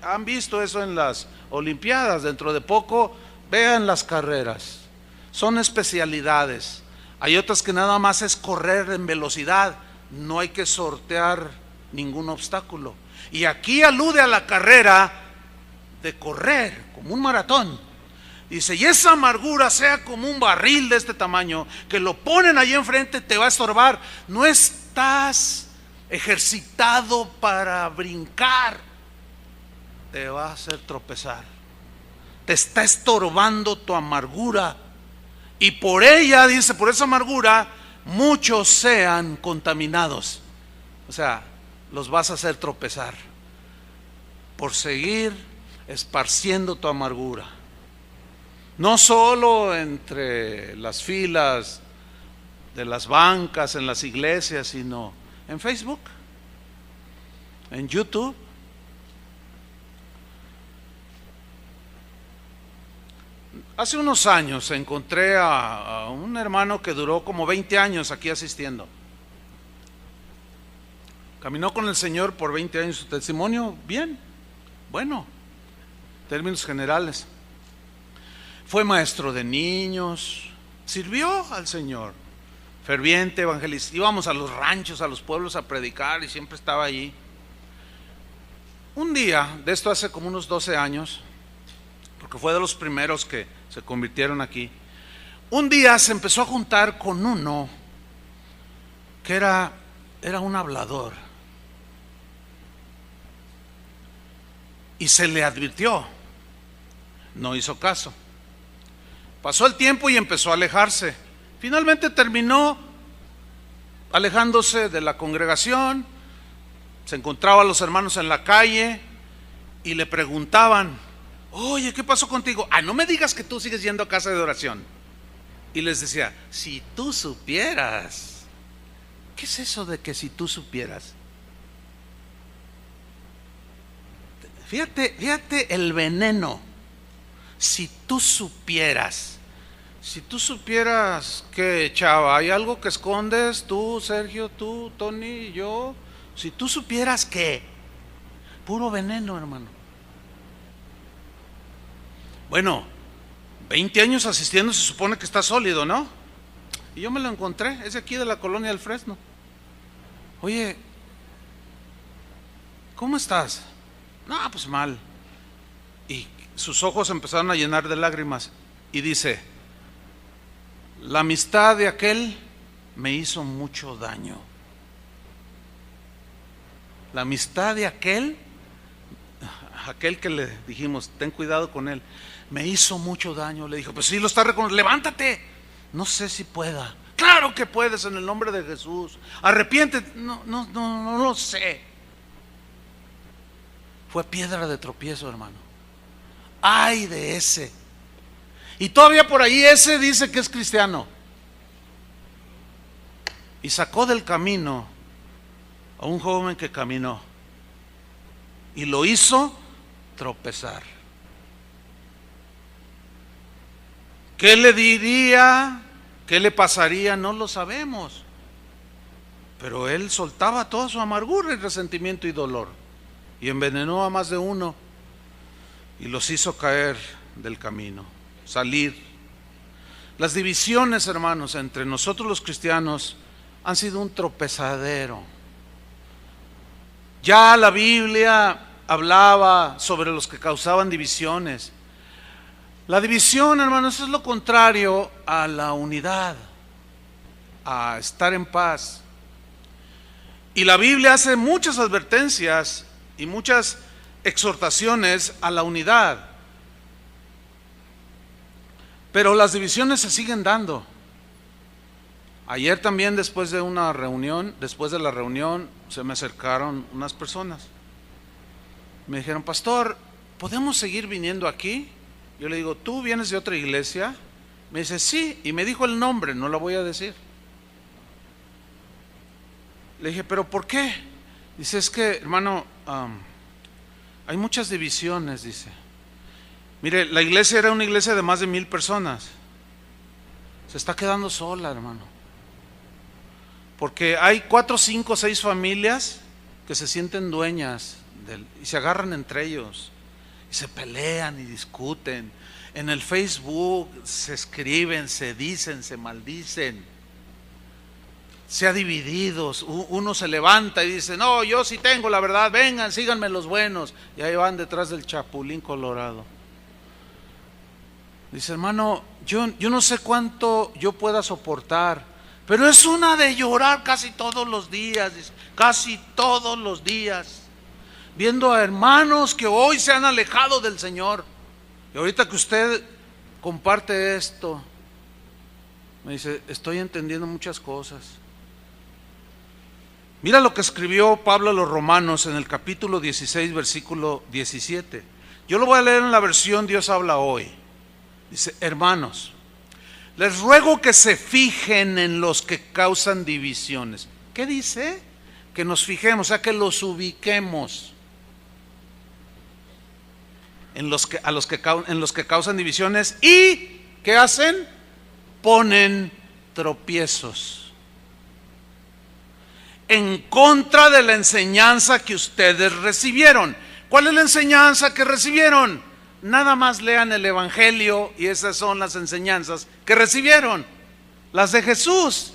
han visto eso en las Olimpiadas. Dentro de poco vean las carreras, son especialidades. Hay otras que nada más es correr en velocidad, no hay que sortear ningún obstáculo. Y aquí alude a la carrera de correr, como un maratón. Dice, y esa amargura sea como un barril de este tamaño, que lo ponen ahí enfrente, te va a estorbar. No estás ejercitado para brincar, te va a hacer tropezar. Te está estorbando tu amargura. Y por ella, dice, por esa amargura, muchos sean contaminados. O sea, los vas a hacer tropezar por seguir esparciendo tu amargura. No solo entre las filas de las bancas, en las iglesias, sino en Facebook, en YouTube. Hace unos años encontré a un hermano que duró como 20 años aquí asistiendo. Caminó con el Señor por 20 años, su testimonio bien, bueno, en términos generales. Fue maestro de niños, sirvió al Señor, ferviente evangelista. Íbamos a los ranchos, a los pueblos a predicar y siempre estaba allí. Un día, de esto hace como unos 12 años, porque fue de los primeros que se convirtieron aquí. Un día se empezó a juntar con uno que era un hablador. Y se le advirtió, no hizo caso. Pasó el tiempo y empezó a alejarse. Finalmente terminó alejándose de la congregación. Se encontraba a los hermanos en la calle y le preguntaban, oye, ¿qué pasó contigo? No me digas que tú sigues yendo a casa de oración. Y les decía, si tú supieras. ¿Qué es eso de que si tú supieras? Fíjate el veneno. Si tú supieras. Si tú supieras que, chava, hay algo que escondes, tú, Sergio, tú, Tony, yo. Si tú supieras que, puro veneno, hermano. Bueno, 20 años asistiendo, se supone que está sólido, ¿no? Y yo me lo encontré, es de aquí de la colonia del Fresno. Oye, ¿cómo estás? No, pues mal. Y sus ojos empezaron a llenar de lágrimas y dice: la amistad de aquel me hizo mucho daño. La amistad de aquel que le dijimos, ten cuidado con él, me hizo mucho daño. Le dijo, pues sí, lo está reconociendo, levántate. No sé si pueda. Claro que puedes, en el nombre de Jesús. Arrepiéntete. No lo sé. Fue piedra de tropiezo, hermano. Ay de ese. Y todavía por ahí ese dice que es cristiano. Y sacó del camino a un joven que caminó y lo hizo tropezar. ¿Qué le diría? ¿Qué le pasaría? No lo sabemos. Pero él soltaba toda su amargura y resentimiento y dolor, y envenenó a más de uno y los hizo caer del camino, salir. Las divisiones, hermanos, entre nosotros los cristianos han sido un tropezadero. Ya la Biblia hablaba sobre los que causaban divisiones. La división, hermanos, es lo contrario a la unidad, a estar en paz. Y la Biblia hace muchas advertencias y muchas exhortaciones a la unidad. Pero las divisiones se siguen dando. Ayer también, después de la reunión, se me acercaron unas personas. Me dijeron, pastor, ¿podemos seguir viniendo aquí? Yo le digo, ¿tú vienes de otra iglesia? Me dice, sí, y me dijo el nombre, no la voy a decir. Le dije, ¿pero por qué? Dice, es que, hermano, hay muchas divisiones, dice. Mire, la iglesia era una iglesia de más de 1,000 personas. Se está quedando sola, hermano. Porque hay 4, 5, 6 familias que se sienten dueñas y se agarran entre ellos. Y se pelean y discuten. En el Facebook se escriben, se dicen, se maldicen. Se ha dividido. Uno se levanta y dice, no, yo sí tengo la verdad, vengan, síganme los buenos. Y ahí van detrás del chapulín colorado. Dice, hermano, yo no sé cuánto yo pueda soportar, pero es una de llorar casi todos los días, dice, casi todos los días, viendo a hermanos que hoy se han alejado del Señor. Y ahorita que usted comparte esto, me dice, estoy entendiendo muchas cosas. Mira lo que escribió Pablo a los Romanos en el capítulo 16, versículo 17. Yo lo voy a leer en la versión Dios habla hoy. Dice, hermanos, les ruego que se fijen en los que causan divisiones. ¿Qué dice? Que nos fijemos, o sea, que los ubiquemos en los que causan divisiones. ¿Y qué hacen? Ponen tropiezos en contra de la enseñanza que ustedes recibieron. ¿Cuál es la enseñanza que recibieron? Nada más lean el Evangelio y esas son las enseñanzas que recibieron, las de Jesús.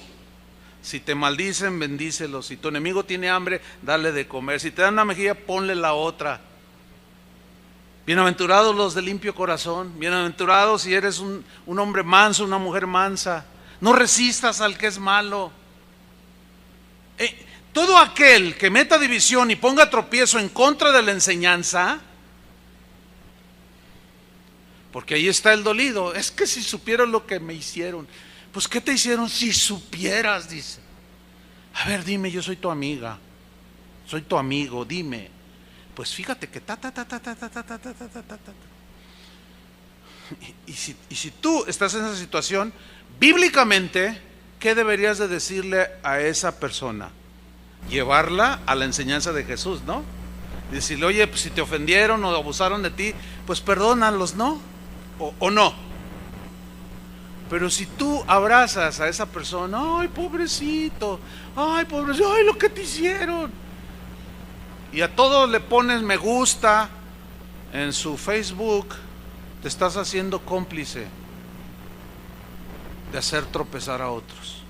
Si te maldicen, bendícelos. Si tu enemigo tiene hambre, dale de comer. Si te dan una mejilla, ponle la otra. Bienaventurados los de limpio corazón. Bienaventurados si eres un hombre manso, una mujer mansa. No resistas al que es malo. Todo aquel que meta división y ponga tropiezo en contra de la enseñanza, porque ahí está el dolido. Es que si supieras lo que me hicieron. Pues ¿qué te hicieron? Si supieras, dice. A ver, dime, yo soy tu amiga, soy tu amigo, dime. Pues fíjate que Y si tú estás en esa situación, bíblicamente, ¿qué deberías de decirle a esa persona? Llevarla a la enseñanza de Jesús, ¿no? Decirle, oye, pues si te ofendieron o abusaron de ti, pues perdónalos, ¿no? O no. Pero si tú abrazas a esa persona, ay pobrecito, ay lo que te hicieron, y a todo le pones me gusta en su Facebook, te estás haciendo cómplice de hacer tropezar a otros.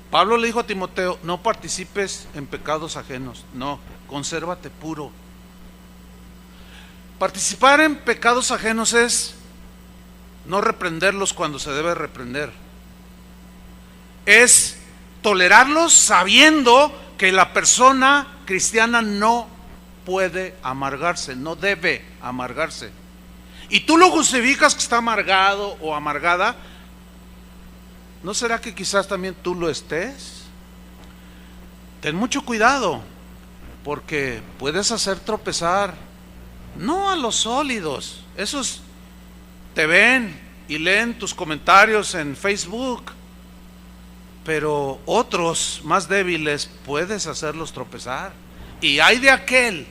Pablo le dijo a Timoteo, no participes en pecados ajenos, no, consérvate puro. Participar en pecados ajenos es no reprenderlos cuando se debe reprender. Es tolerarlos sabiendo que la persona cristiana no puede amargarse, no debe amargarse. Y tú lo justificas que está amargado o amargada. ¿No será que quizás también tú lo estés? Ten mucho cuidado, porque puedes hacer tropezar, no a los sólidos, esos te ven y leen tus comentarios en Facebook, pero otros más débiles puedes hacerlos tropezar. Y hay de aquel,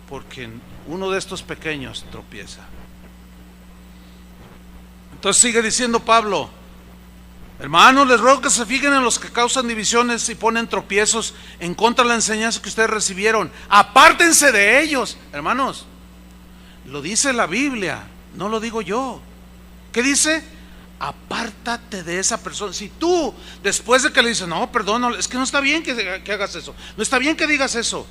porque uno de estos pequeños tropieza. Entonces sigue diciendo Pablo, hermanos, les ruego que se fijen en los que causan divisiones y ponen tropiezos en contra de la enseñanza que ustedes recibieron. Apártense de ellos. Hermanos, lo dice la Biblia, no lo digo yo. ¿Qué dice? Apártate de esa persona. Si tú, después de que le dices, no, perdón, es que no está bien que hagas eso, no está bien que digas eso,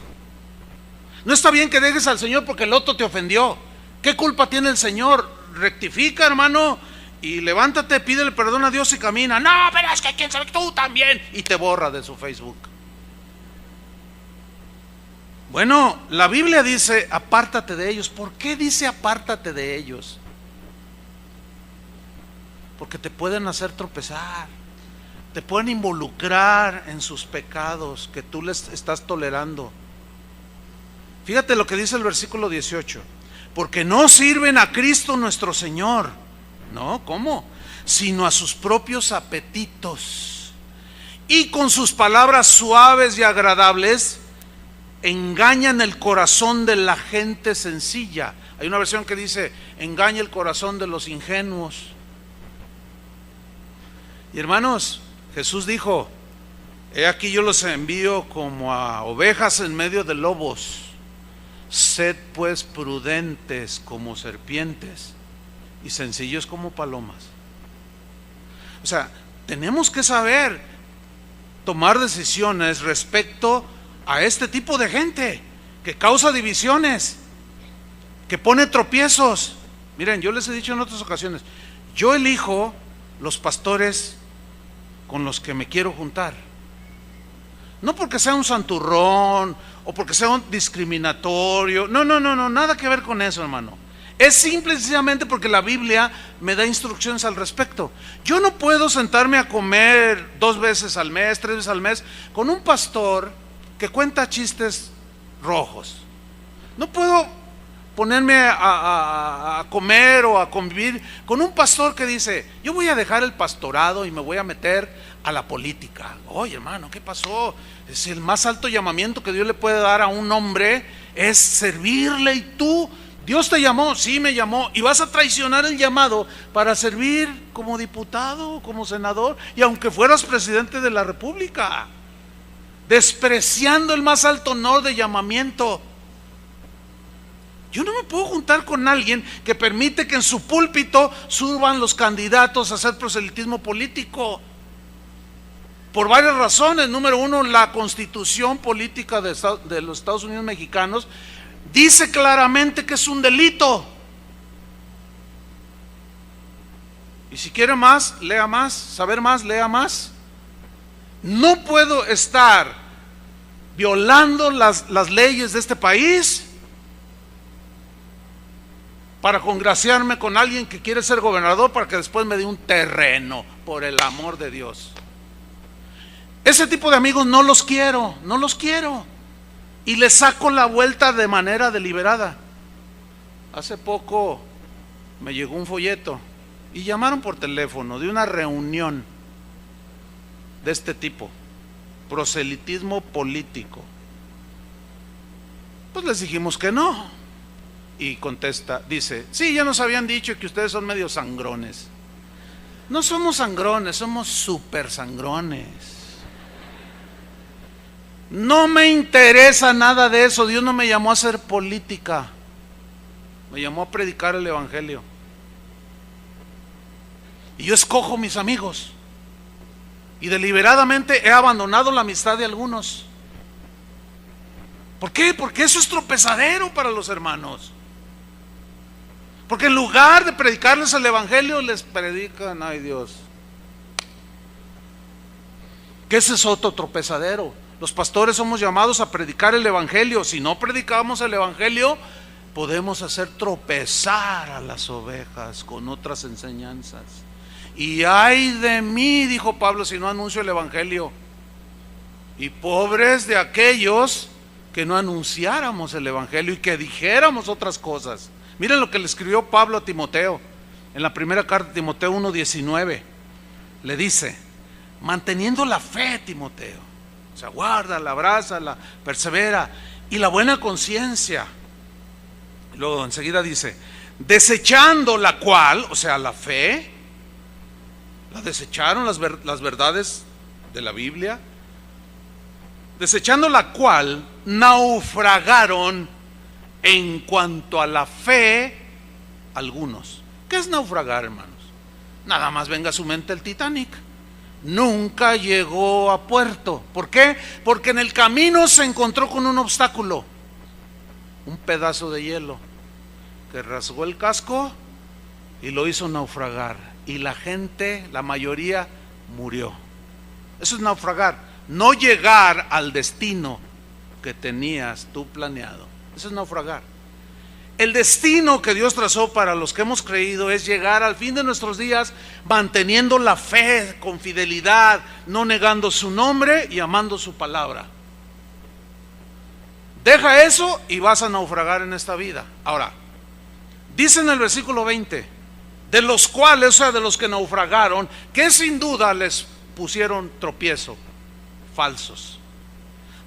no está bien que dejes al Señor porque el otro te ofendió. ¿Qué culpa tiene el Señor? Rectifica, hermano, y levántate, pídele perdón a Dios y camina. No, pero es que quién sabe, tú también. Y te borra de su Facebook. Bueno, la Biblia dice apártate de ellos. ¿Por qué dice apártate de ellos? Porque te pueden hacer tropezar, te pueden involucrar en sus pecados que tú les estás tolerando. Fíjate lo que dice el versículo 18. Porque no sirven a Cristo nuestro Señor. No, ¿cómo? Sino a sus propios apetitos. Y con sus palabras suaves y agradables engañan el corazón de la gente sencilla. Hay una versión que dice, engaña el corazón de los ingenuos. Y hermanos, Jesús dijo, he aquí yo los envío como a ovejas en medio de lobos. Sed pues prudentes como serpientes y sencillos como palomas. O sea, tenemos que saber tomar decisiones respecto a este tipo de gente que causa divisiones, que pone tropiezos. Miren, yo les he dicho en otras ocasiones, yo elijo los pastores con los que me quiero juntar. No porque sea un santurrón o porque sea un discriminatorio. No, nada que ver con eso, hermano. Es simple y sencillamente porque la Biblia me da instrucciones al respecto. Yo no puedo sentarme a comer 2 veces al mes, 3 veces al mes con un pastor que cuenta chistes rojos. No puedo ponerme a comer o a convivir con un pastor que dice, yo voy a dejar el pastorado y me voy a meter a la política. Oye, hermano, ¿qué pasó? Es el más alto llamamiento que Dios le puede dar a un hombre, es servirle. Y tú, Dios te llamó, sí me llamó, y vas a traicionar el llamado para servir como diputado, como senador, y aunque fueras presidente de la república, despreciando el más alto honor de llamamiento. Yo no me puedo juntar con alguien que permite que en su púlpito suban los candidatos a hacer proselitismo político. Por varias razones. Número uno, la constitución política de los Estados Unidos mexicanos dice claramente que es un delito. Y si quiere más, lea más. Saber más, lea más. No puedo estar violando las leyes de este país para congraciarme con alguien que quiere ser gobernador para que después me dé un terreno, por el amor de Dios. Ese tipo de amigos no los quiero. Y les saco la vuelta de manera deliberada. Hace poco me llegó un folleto y llamaron por teléfono de una reunión de este tipo, proselitismo político. Pues les dijimos que no. Y contesta, dice, sí, ya nos habían dicho que ustedes son medio sangrones. No somos sangrones, somos súper sangrones. No me interesa nada de eso. Dios no me llamó a hacer política, me llamó a predicar el evangelio. Y yo escojo mis amigos. Y deliberadamente he abandonado la amistad de algunos. ¿Por qué? Porque eso es tropezadero para los hermanos. Porque en lugar de predicarles el evangelio, les predican, ay Dios, que ese es otro tropezadero. Los pastores somos llamados a predicar el evangelio. Si no predicamos el evangelio, podemos hacer tropezar a las ovejas con otras enseñanzas. Y ay de mí, dijo Pablo, si no anuncio el evangelio. Y pobres de aquellos que no anunciáramos el evangelio y que dijéramos otras cosas. Miren lo que le escribió Pablo a Timoteo en la primera carta de Timoteo 1:19. Le dice: manteniendo la fe, Timoteo, o sea, guárdala, abrázala, persevera, y la buena conciencia. Luego enseguida dice: desechando la cual, o sea, la fe, la desecharon las verdades de la Biblia, desechando la cual naufragaron en cuanto a la fe algunos. ¿Qué es naufragar, hermanos? Nada más venga a su mente el Titanic. Nunca llegó a puerto. ¿Por qué? Porque en el camino se encontró con un obstáculo, un pedazo de hielo que rasgó el casco y lo hizo naufragar, y la gente, la mayoría, murió. Eso es naufragar, no llegar al destino que tenías tú planeado. Eso es naufragar. El destino que Dios trazó para los que hemos creído es llegar al fin de nuestros días manteniendo la fe con fidelidad, no negando su nombre y amando su palabra. Deja eso y vas a naufragar en esta vida. Ahora, dice en el versículo 20, de los cuales, o sea, de los que naufragaron, que sin duda les pusieron tropiezo, falsos,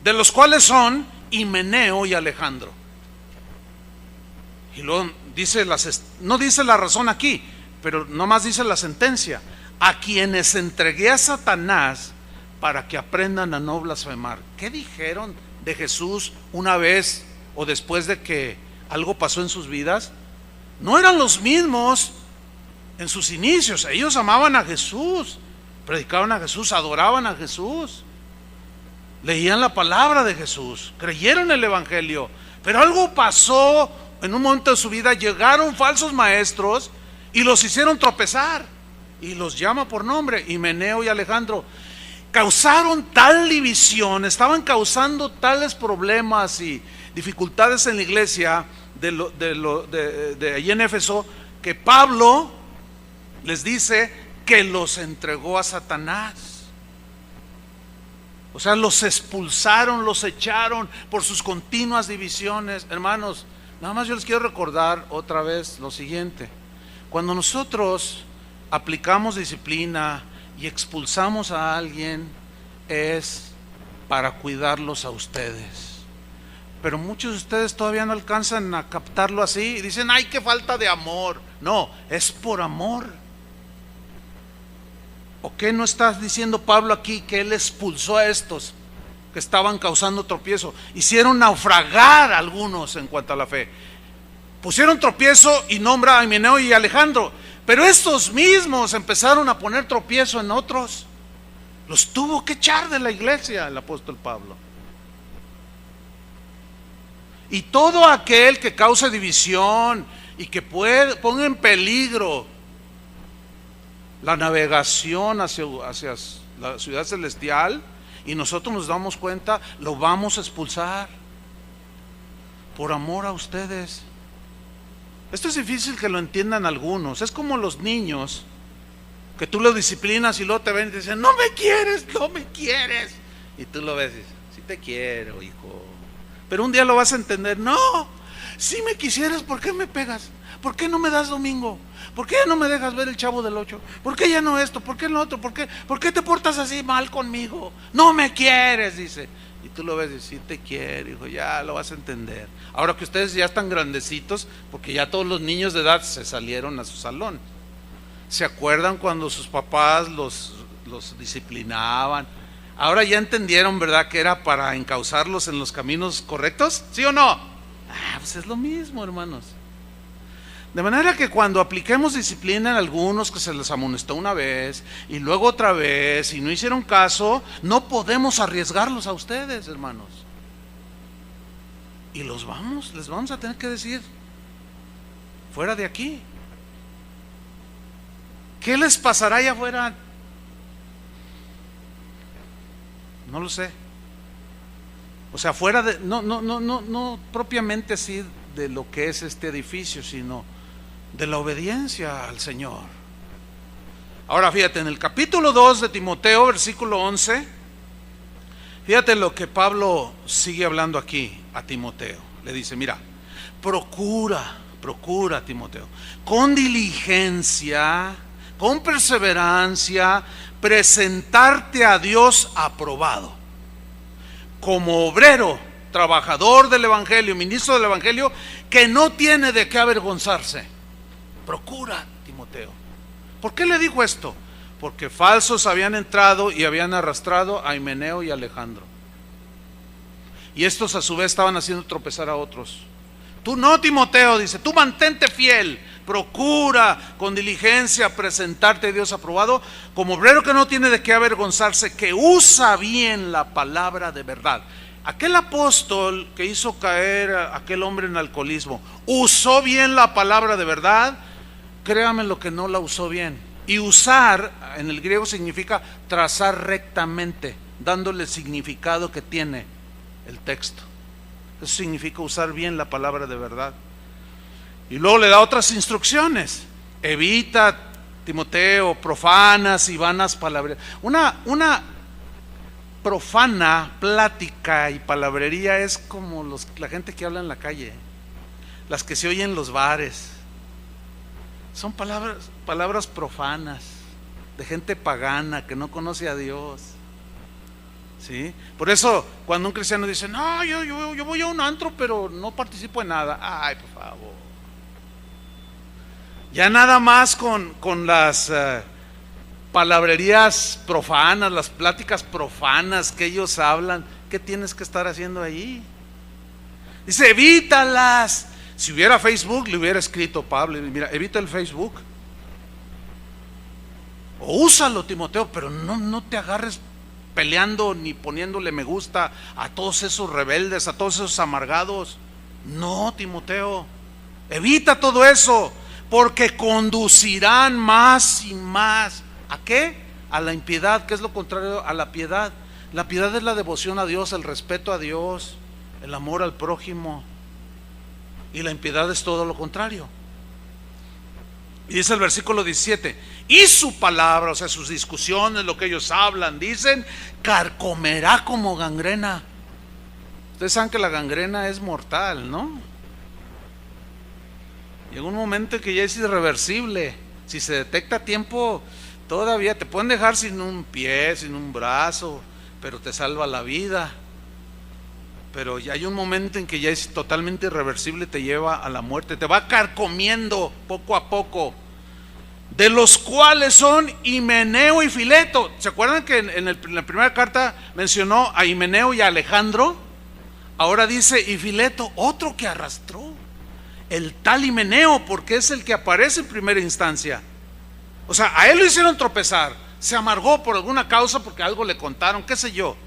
de los cuales son Himeneo y Alejandro. Y luego dice, no dice la razón aquí, pero nomás dice la sentencia: a quienes entregué a Satanás para que aprendan a no blasfemar. ¿Qué dijeron de Jesús una vez o después de que algo pasó en sus vidas? No eran los mismos en sus inicios. Ellos amaban a Jesús, predicaban a Jesús, adoraban a Jesús, leían la palabra de Jesús, creyeron el evangelio, pero algo pasó en un momento de su vida. Llegaron falsos maestros y los hicieron tropezar, y los llama por nombre, Himeneo y Alejandro. Causaron tal división, estaban causando tales problemas y dificultades en la iglesia de allí en Éfeso, que Pablo les dice que los entregó a Satanás. O sea, los expulsaron, los echaron por sus continuas divisiones. Hermanos, nada más yo les quiero recordar otra vez lo siguiente: cuando nosotros aplicamos disciplina y expulsamos a alguien, es para cuidarlos a ustedes. Pero muchos de ustedes todavía no alcanzan a captarlo así y dicen: ay, qué falta de amor. No, es por amor. ¿O qué no está diciendo Pablo aquí? Que él expulsó a estos que estaban causando tropiezo. Hicieron naufragar a algunos en cuanto a la fe. Pusieron tropiezo y nombra a Himeneo y Alejandro. Pero estos mismos empezaron a poner tropiezo en otros. Los tuvo que echar de la iglesia el apóstol Pablo. Y todo aquel que cause división y que ponga en peligro la navegación hacia la ciudad celestial, y nosotros nos damos cuenta, lo vamos a expulsar por amor a ustedes. Esto es difícil que lo entiendan algunos. Es como los niños que tú los disciplinas y luego te ven y te dicen: no me quieres, no me quieres. Y tú lo ves y dices: sí te quiero, hijo. Pero un día lo vas a entender: no, si me quisieras, ¿por qué me pegas? ¿Por qué no me das domingo? ¿Por qué ya no me dejas ver el Chavo del 8? ¿Por qué ya no esto? ¿Por qué lo otro? ¿Por qué te portas así mal conmigo? No me quieres, dice. Y tú lo ves y dices: sí te quiero, hijo, ya lo vas a entender. Ahora que ustedes ya están grandecitos, porque ya todos los niños de edad se salieron a su salón. ¿Se acuerdan cuando sus papás los disciplinaban? Ahora ya entendieron, ¿verdad?, que era para encauzarlos en los caminos correctos. ¿Sí o no? Pues es lo mismo, hermanos. De manera que cuando apliquemos disciplina en algunos que se les amonestó una vez y luego otra vez y no hicieron caso, no podemos arriesgarlos a ustedes, hermanos. Y les vamos a tener que decir, fuera de aquí. ¿Qué les pasará allá afuera? No lo sé. O sea, fuera de, no propiamente así de lo que es este edificio, sino de la obediencia al Señor. Ahora fíjate, en el capítulo 2 de Timoteo, versículo 11, fíjate lo que Pablo sigue hablando aquí a Timoteo. Le dice, mira, procura Timoteo, con diligencia, con perseverancia, presentarte a Dios aprobado, como obrero, trabajador del Evangelio, ministro del Evangelio, que no tiene de qué avergonzarse. Procura, Timoteo. ¿Por qué le dijo esto? Porque falsos habían entrado y habían arrastrado a Himeneo y Alejandro. Y estos a su vez estaban haciendo tropezar a otros. Tú no, Timoteo, dice, tú mantente fiel, procura con diligencia presentarte a Dios aprobado, como obrero que no tiene de qué avergonzarse, que usa bien la palabra de verdad. Aquel apóstol que hizo caer a aquel hombre en alcoholismo, ¿usó bien la palabra de verdad? Créame lo que no la usó bien. Y usar en el griego significa trazar rectamente, dándole el significado que tiene el texto. Eso significa usar bien la palabra de verdad. Y luego le da otras instrucciones. Evita, Timoteo, profanas y vanas palabras. Una profana plática y palabrería es como la gente que habla en la calle, las que se oyen en los bares. Son palabras profanas, de gente pagana que no conoce a Dios. ¿Sí? Por eso cuando un cristiano dice, no, yo voy a un antro pero no participo en nada. Ay, por favor. Ya nada más con las palabrerías profanas, las pláticas profanas que ellos hablan, ¿qué tienes que estar haciendo ahí? Dice, evítalas. Si hubiera Facebook, le hubiera escrito Pablo, mira, evita el Facebook. O úsalo, Timoteo, pero no te agarres peleando ni poniéndole me gusta a todos esos rebeldes, a todos esos amargados. No, Timoteo, evita todo eso, porque conducirán más y más. ¿A qué? A la impiedad, que es lo contrario a la piedad. La piedad es la devoción a Dios, el respeto a Dios, el amor al prójimo. Y la impiedad es todo lo contrario. Y dice el versículo 17, y su palabra, o sea, sus discusiones, lo que ellos hablan, dicen, carcomerá como gangrena. Ustedes saben que la gangrena es mortal, ¿no? Llega un momento en que ya es irreversible. Si se detecta a tiempo, todavía te pueden dejar sin un pie, sin un brazo, pero te salva la vida. Pero ya hay un momento en que ya es totalmente irreversible, te lleva a la muerte, te va carcomiendo poco a poco. De los cuales son Himeneo y Fileto. ¿Se acuerdan que en la primera carta mencionó a Himeneo y a Alejandro? Ahora dice y Fileto, otro que arrastró, el tal Himeneo, porque es el que aparece en primera instancia. O sea, a él lo hicieron tropezar, se amargó por alguna causa, porque algo le contaron, qué sé yo.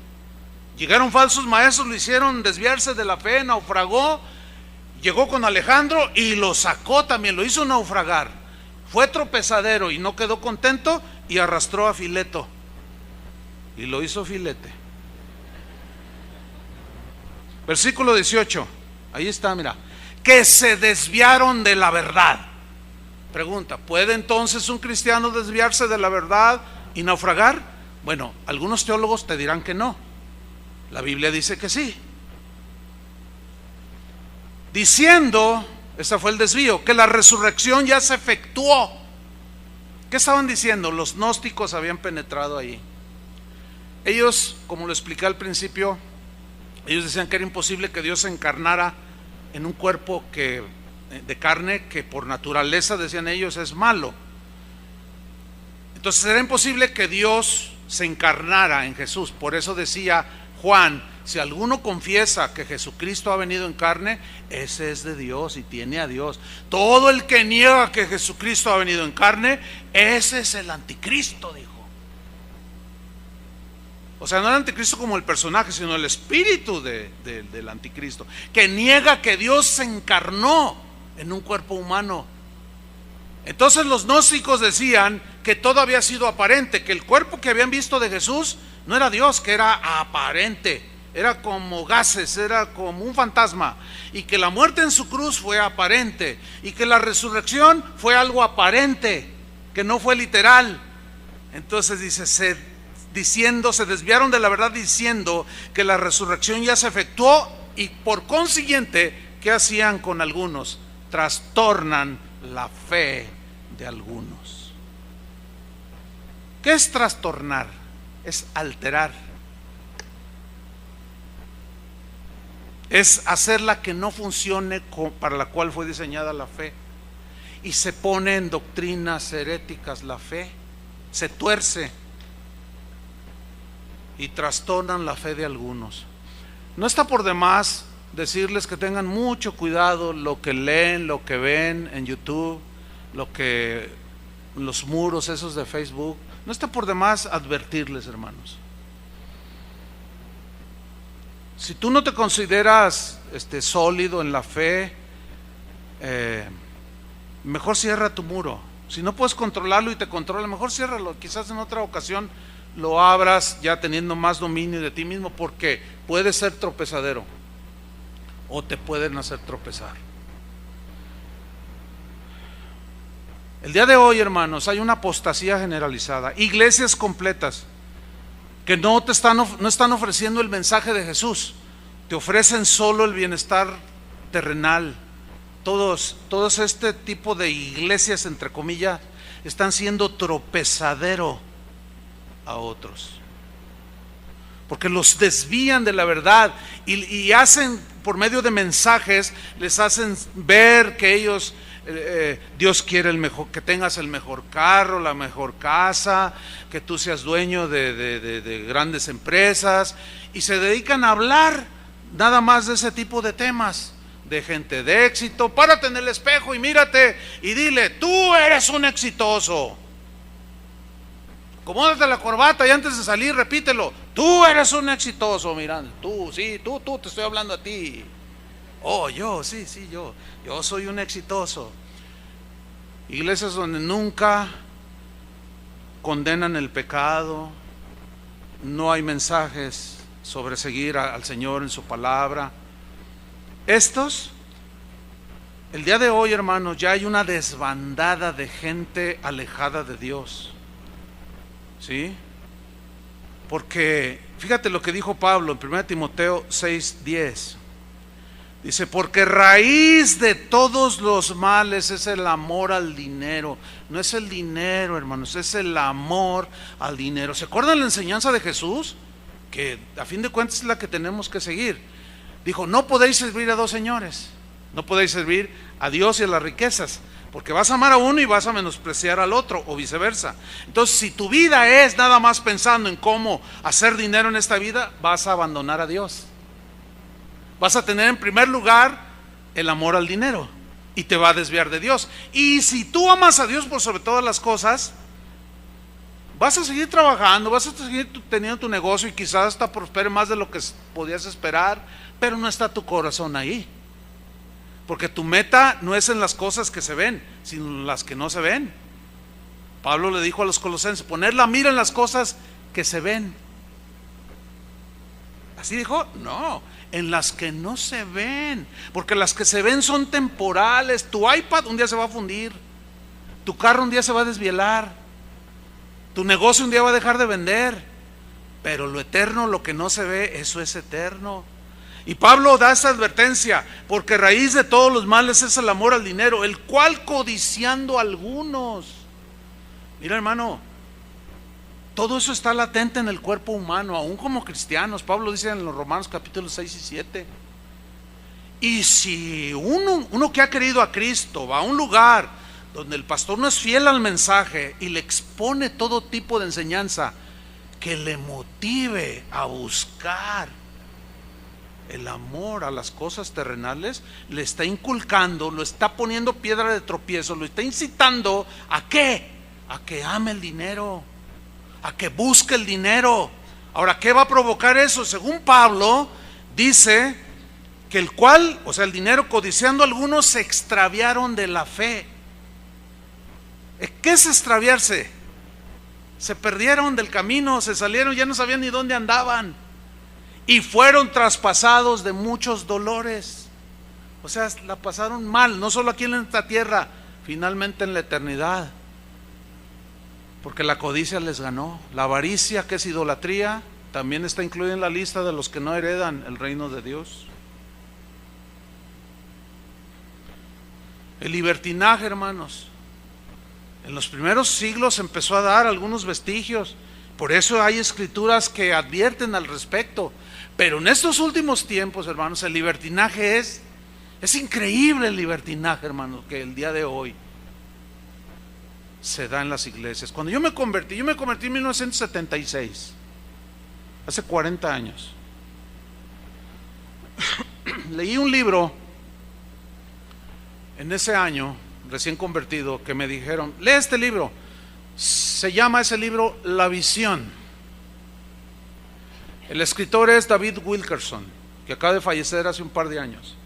Llegaron falsos maestros, lo hicieron desviarse de la fe, naufragó. Llegó con Alejandro y lo sacó también, lo hizo naufragar. Fue tropezadero y no quedó contento y arrastró a Fileto y lo hizo filete. Versículo 18, ahí está, mira. Que se desviaron de la verdad. Pregunta, ¿puede entonces un cristiano desviarse de la verdad y naufragar? Bueno, algunos teólogos te dirán que no. La Biblia dice que sí. Diciendo, este fue el desvío, que la resurrección ya se efectuó. ¿Qué estaban diciendo? Los gnósticos habían penetrado ahí. Ellos, como lo expliqué al principio, ellos decían que era imposible que Dios se encarnara en un cuerpo de carne que por naturaleza, decían ellos, es malo. Entonces era imposible que Dios se encarnara en Jesús. Por eso decía Juan: si alguno confiesa que Jesucristo ha venido en carne, ese es de Dios y tiene a Dios. Todo el que niega que Jesucristo ha venido en carne, ese es el anticristo, dijo. O sea, no el anticristo como el personaje, sino el espíritu del anticristo, que niega que Dios se encarnó en un cuerpo humano. Entonces los gnósticos decían que todo había sido aparente, que el cuerpo que habían visto de Jesús no era Dios, que era aparente, era como gases, era como un fantasma, y que la muerte en su cruz fue aparente, y que la resurrección fue algo aparente, que no fue literal. Entonces dice, se desviaron de la verdad diciendo que la resurrección ya se efectuó, y por consiguiente, ¿qué hacían con algunos? Trastornan la fe de algunos. ¿Qué es trastornar? Es alterar, es hacerla que no funcione para la cual fue diseñada la fe, y se pone en doctrinas heréticas la fe, se tuerce y trastornan la fe de algunos. No está por demás decirles que tengan mucho cuidado lo que leen, lo que ven en YouTube, los muros esos de Facebook. No está por demás advertirles, hermanos. Si tú no te consideras sólido en la fe, mejor cierra tu muro. Si no puedes controlarlo y te controla, mejor ciérralo. Quizás en otra ocasión lo abras ya teniendo más dominio de ti mismo, porque puede ser tropezadero o te pueden hacer tropezar. El día de hoy, hermanos, hay una apostasía generalizada. Iglesias completas que no están ofreciendo el mensaje de Jesús, te ofrecen solo el bienestar terrenal. Todos este tipo de iglesias, entre comillas, están siendo tropezadero a otros, porque los desvían de la verdad y hacen, por medio de mensajes, les hacen ver que ellos, Dios quiere que tengas el mejor carro, la mejor casa, que tú seas dueño de grandes empresas, y se dedican a hablar nada más de ese tipo de temas, de gente de éxito. Párate en el espejo y mírate y dile: tú eres un exitoso. Acomódate la corbata y antes de salir repítelo: tú eres un exitoso. Mirando, tú te estoy hablando a ti. Oh, yo soy un exitoso. Iglesias donde nunca condenan el pecado, no hay mensajes sobre seguir al Señor en su palabra. El día de hoy, hermanos, ya hay una desbandada de gente alejada de Dios. ¿Sí? Porque fíjate lo que dijo Pablo en 1 Timoteo 6:10. Dice: porque raíz de todos los males es el amor al dinero. No es el dinero, hermanos, es el amor al dinero. ¿Se acuerdan la enseñanza de Jesús? Que a fin de cuentas es la que tenemos que seguir. Dijo: no podéis servir a dos señores. No podéis servir a Dios y a las riquezas, porque vas a amar a uno y vas a menospreciar al otro, o viceversa. Entonces, si tu vida es nada más pensando en cómo hacer dinero en esta vida, vas a abandonar a Dios. Vas a tener en primer lugar el amor al dinero y te va a desviar de Dios. Y si tú amas a Dios por sobre todas las cosas, vas a seguir trabajando, vas a seguir teniendo tu negocio y quizás hasta prospere más de lo que podías esperar, pero no está tu corazón ahí. Porque tu meta no es en las cosas que se ven, sino en las que no se ven. Pablo le dijo a los colosenses: poner la mira en las cosas que se ven. ¿Así dijo? No, en las que no se ven, porque las que se ven son temporales. Tu iPad un día se va a fundir, tu carro un día se va a desvielar, tu negocio un día va a dejar de vender, pero lo eterno, lo que no se ve, eso es eterno. Y Pablo da esta advertencia: porque raíz de todos los males es el amor al dinero, el cual codiciando algunos. Mira, hermano, todo eso está latente en el cuerpo humano, aún como cristianos. Pablo dice en los Romanos capítulos 6 y 7. Y si uno que ha querido a Cristo va a un lugar donde el pastor no es fiel al mensaje y le expone todo tipo de enseñanza que le motive a buscar el amor a las cosas terrenales, le está inculcando, lo está poniendo piedra de tropiezo, lo está incitando ¿a qué? A que ame el dinero, a que busque el dinero. Ahora, ¿qué va a provocar eso? Según Pablo, dice que el cual, o sea, el dinero codiciando algunos, se extraviaron de la fe. ¿Qué es extraviarse? Se perdieron del camino, se salieron, ya no sabían ni dónde andaban. Y fueron traspasados de muchos dolores. O sea, la pasaron mal, no solo aquí en esta tierra, finalmente en la eternidad. Porque la codicia les ganó. La avaricia, que es idolatría, también está incluida en la lista de los que no heredan el reino de Dios. El libertinaje, hermanos, en los primeros siglos empezó a dar algunos vestigios. Por eso hay escrituras que advierten al respecto. Pero en estos últimos tiempos, hermanos, el libertinaje es increíble, el libertinaje, hermanos, que el día de hoy se da en las iglesias. Cuando yo me convertí en 1976, hace 40 años. Leí un libro en ese año, recién convertido, que me dijeron, lee este libro. Se llama ese libro La Visión. El escritor es David Wilkerson, que acaba de fallecer hace un par de años.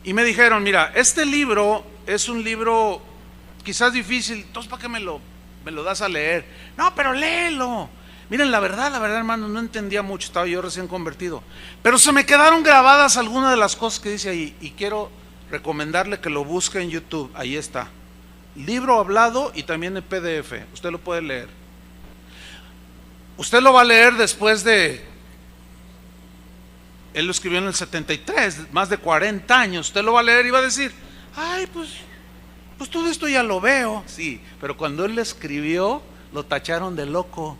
Y me dijeron, mira, este libro es un libro quizás difícil, entonces ¿para qué me lo das a leer? No, pero léelo. Miren, la verdad, hermano, no entendía mucho, estaba yo recién convertido. Pero se me quedaron grabadas algunas de las cosas que dice ahí, y quiero recomendarle que lo busque en YouTube, ahí está. Libro hablado y también en PDF, usted lo puede leer. Usted lo va a leer después de... Él lo escribió en el 73, más de 40 años. Usted lo va a leer y va a decir, ay, pues todo esto ya lo veo. Sí, pero cuando él lo escribió, lo tacharon de loco.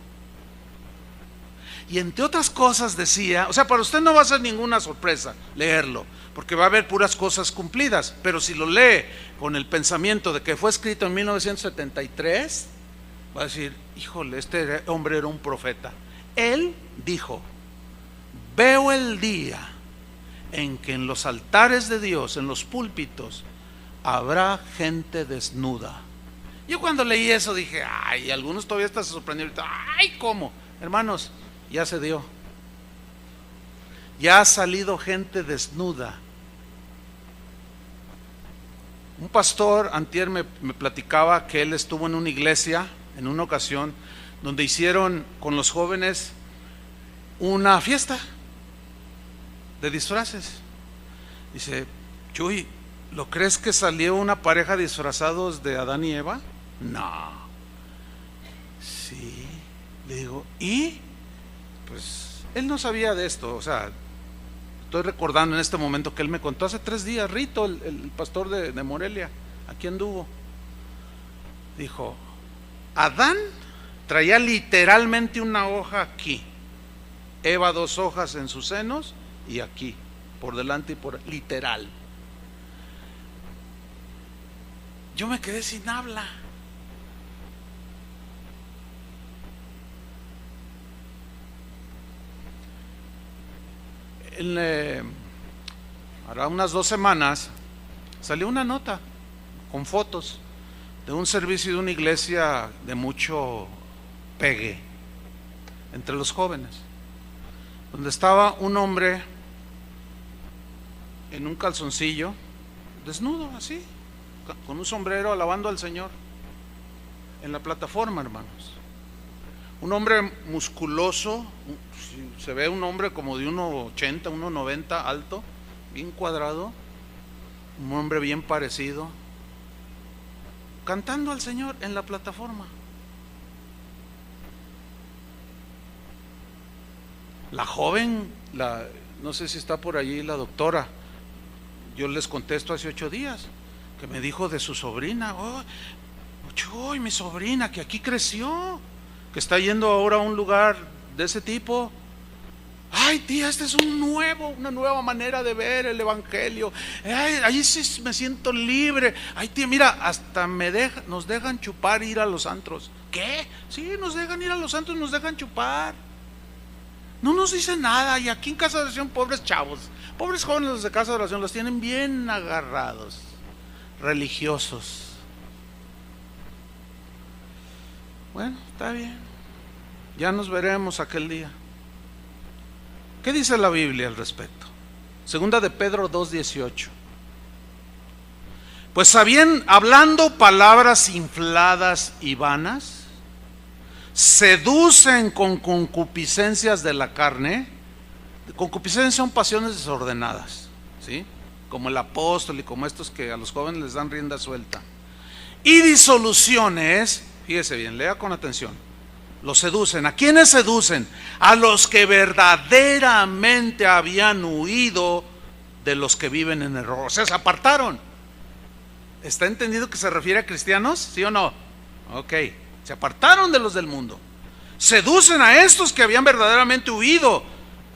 Y entre otras cosas decía, o sea, para usted no va a ser ninguna sorpresa leerlo, porque va a haber puras cosas cumplidas. Pero si lo lee con el pensamiento de que fue escrito en 1973, va a decir, híjole, este hombre era un profeta. Él dijo, veo el día en que en los altares de Dios, en los púlpitos, habrá gente desnuda. Yo cuando leí eso dije, ay, algunos todavía están sorprendidos. Ay, ¿cómo? Hermanos, ya se dio. Ya ha salido gente desnuda. Un pastor antier me platicaba que él estuvo en una iglesia en una ocasión donde hicieron con los jóvenes una fiesta de disfraces. Dice, Chuy, ¿lo crees que salió una pareja disfrazados de Adán y Eva? No. Sí. Le digo, ¿y? Pues él no sabía de esto. O sea, estoy recordando en este momento que él me contó hace 3 días, Rito, el pastor de Morelia, aquí anduvo. Dijo, Adán traía literalmente una hoja aquí, Eva 2 hojas en sus senos y aquí, por delante y por literal. Yo me quedé sin habla. Ahora unas 2 semanas salió una nota con fotos de un servicio de una iglesia de mucho pegue entre los jóvenes, donde estaba un hombre en un calzoncillo, desnudo así, con un sombrero, alabando al Señor en la plataforma, hermanos. Un hombre musculoso, se ve un hombre como de 1,80, 1,90 alto, bien cuadrado, un hombre bien parecido, cantando al Señor en la plataforma. La joven, no sé si está por allí la doctora, yo les contesto hace 8 días, que me dijo de su sobrina, oh, mi sobrina que aquí creció, que está yendo ahora a un lugar de ese tipo, Ay, tía, este es una nueva manera de ver el evangelio. Ay, ahí sí me siento libre. Ay, tía, mira, hasta nos dejan chupar, ir a los antros. ¿Qué? Sí, nos dejan ir a los antros, nos dejan chupar. No nos dicen nada. Y aquí en Casa de Oración, pobres chavos, pobres jóvenes los de Casa de Oración, los tienen bien agarrados, religiosos. Bueno, está bien. Ya nos veremos aquel día. ¿Qué dice la Biblia al respecto? Segunda de Pedro 2:18. Pues hablando palabras infladas y vanas, seducen con concupiscencias de la carne. Concupiscencias son pasiones desordenadas, ¿sí? Como el apóstol y como estos que a los jóvenes les dan rienda suelta. Y disoluciones, fíjese bien, lea con atención. Los seducen. ¿A quiénes seducen? A los que verdaderamente habían huido de los que viven en error. O sea, se apartaron. ¿Está entendido que se refiere a cristianos? ¿Sí o no? Ok. Se apartaron de los del mundo. Seducen a estos que habían verdaderamente huido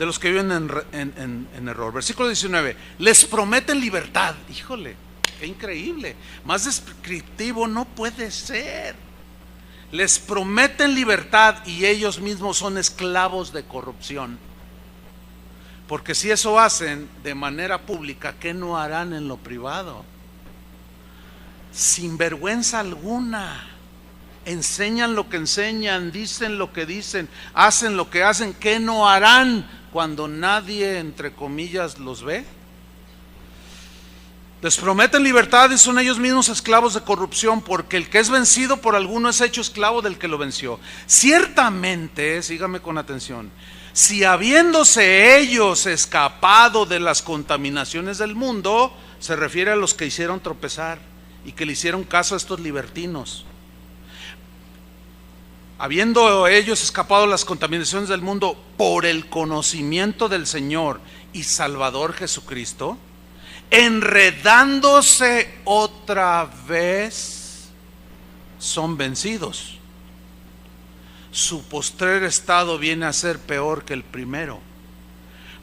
de los que viven en error. Versículo 19. Les prometen libertad. Híjole, qué increíble. Más descriptivo no puede ser. Les prometen libertad y ellos mismos son esclavos de corrupción. Porque si eso hacen de manera pública, ¿qué no harán en lo privado? Sin vergüenza alguna. Enseñan lo que enseñan, dicen lo que dicen, hacen lo que hacen. ¿Qué no harán cuando nadie, entre comillas, los ve? Les prometen libertad y son ellos mismos esclavos de corrupción, porque el que es vencido por alguno es hecho esclavo del que lo venció. Ciertamente, sígame con atención, si habiéndose ellos escapado de las contaminaciones del mundo, se refiere a los que hicieron tropezar y que le hicieron caso a estos libertinos. Habiendo ellos escapado de las contaminaciones del mundo por el conocimiento del Señor y Salvador Jesucristo, enredándose otra vez, son vencidos. Su postrer estado viene a ser peor que el primero,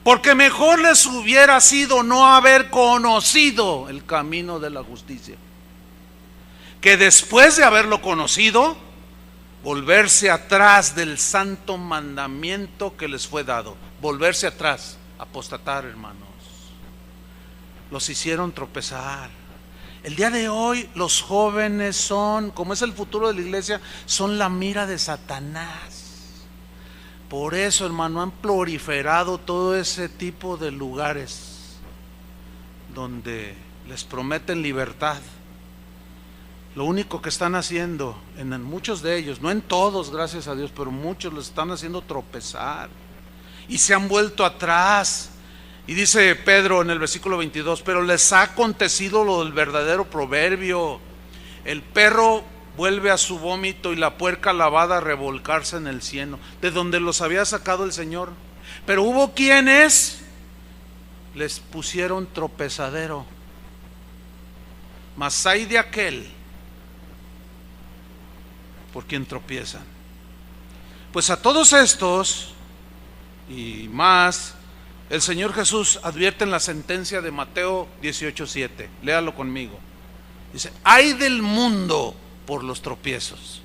porque mejor les hubiera sido no haber conocido el camino de la justicia, que después de haberlo conocido, volverse atrás del santo mandamiento que les fue dado. Volverse atrás, apostatar, hermanos. Los hicieron tropezar. El día de hoy los jóvenes son, como es el futuro de la iglesia, son la mira de Satanás. Por eso, hermano, han proliferado todo ese tipo de lugares donde les prometen libertad. Lo único que están haciendo en muchos de ellos, no en todos, gracias a Dios, pero muchos los están haciendo tropezar y se han vuelto atrás. Y dice Pedro en el versículo 22, pero les ha acontecido lo del verdadero proverbio: el perro vuelve a su vómito y la puerca lavada a revolcarse en el cieno, de donde los había sacado el Señor. Pero hubo quienes les pusieron tropezadero. Mas hay de aquel por quien tropiezan. Pues a todos estos y más, el Señor Jesús advierte en la sentencia de Mateo 18:7. Léalo conmigo. Dice: ay del mundo por los tropiezos.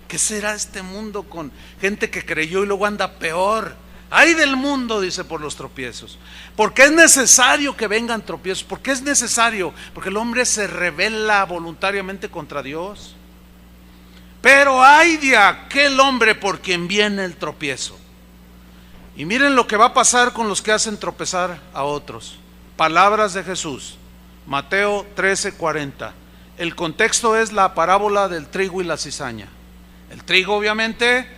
¿Qué será este mundo con gente que creyó y luego anda peor? Ay del mundo, dice, por los tropiezos. Porque es necesario que vengan tropiezos. ¿Por qué es necesario? Porque el hombre se rebela voluntariamente contra Dios. Pero ay de aquel hombre por quien viene el tropiezo. Y miren lo que va a pasar con los que hacen tropezar a otros. Palabras de Jesús, Mateo 13:40. El contexto es la parábola del trigo y la cizaña. El trigo, obviamente,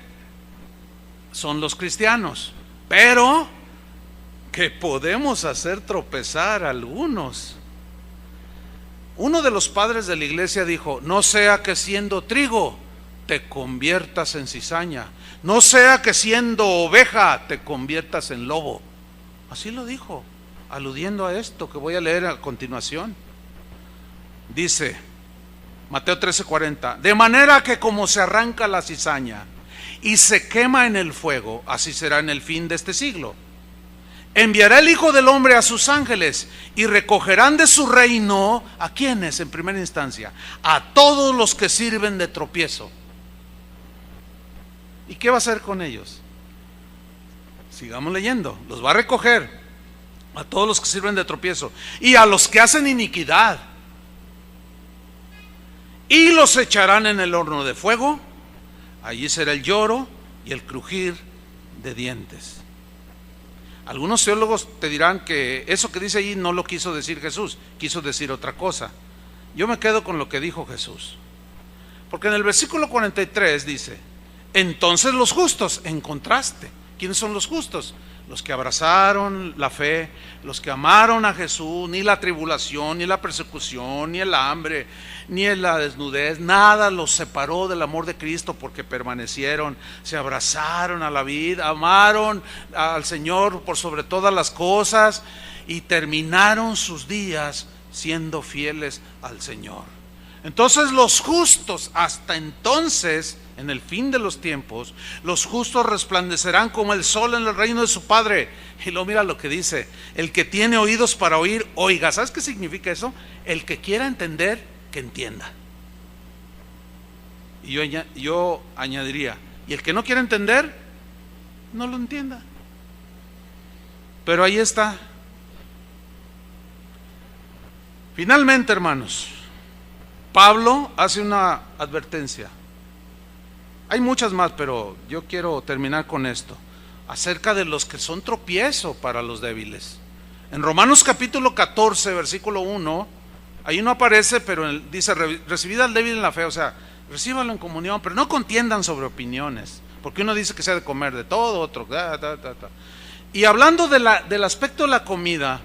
son los cristianos, pero que podemos hacer tropezar a algunos. Uno de los padres de la iglesia dijo: no sea que siendo trigo te conviertas en cizaña, no sea que siendo oveja te conviertas en lobo. Así lo dijo, aludiendo a esto que voy a leer a continuación. Dice Mateo 13:40: de manera que como se arranca la cizaña y se quema en el fuego. Así será en el fin de este siglo. Enviará el Hijo del Hombre a sus ángeles y recogerán de su reino, ¿a quiénes en primera instancia? A todos los que sirven de tropiezo. ¿Y qué va a hacer con ellos? Sigamos leyendo. Los va a recoger a todos los que sirven de tropiezo y a los que hacen iniquidad, y los echarán en el horno de fuego. Allí será el lloro y el crujir de dientes. Algunos teólogos te dirán que eso que dice ahí no lo quiso decir Jesús, quiso decir otra cosa. Yo me quedo con lo que dijo Jesús, porque en el versículo 43 dice: entonces los justos, en contraste, ¿quiénes son los justos? Los que abrazaron la fe, los que amaron a Jesús. Ni la tribulación, ni la persecución, ni el hambre, ni la desnudez, nada los separó del amor de Cristo, porque permanecieron, se abrazaron a la vida, amaron al Señor por sobre todas las cosas y terminaron sus días siendo fieles al Señor. Entonces los justos, hasta entonces, en el fin de los tiempos, los justos resplandecerán como el sol en el reino de su Padre. Y luego mira lo que dice: el que tiene oídos para oír, oiga. ¿Sabes qué significa eso? El que quiera entender, que entienda. Y yo añadiría: y el que no quiera entender, no lo entienda. Pero ahí está. Finalmente, hermanos, Pablo hace una advertencia. Hay muchas más, pero yo quiero terminar con esto, acerca de los que son tropiezo para los débiles. En Romanos capítulo 14, versículo 1, ahí no aparece, pero dice: recibid al débil en la fe. O sea, recíbanlo en comunión, pero no contiendan sobre opiniones, porque uno dice que se ha de comer de todo, otro. Y hablando del aspecto de la comida,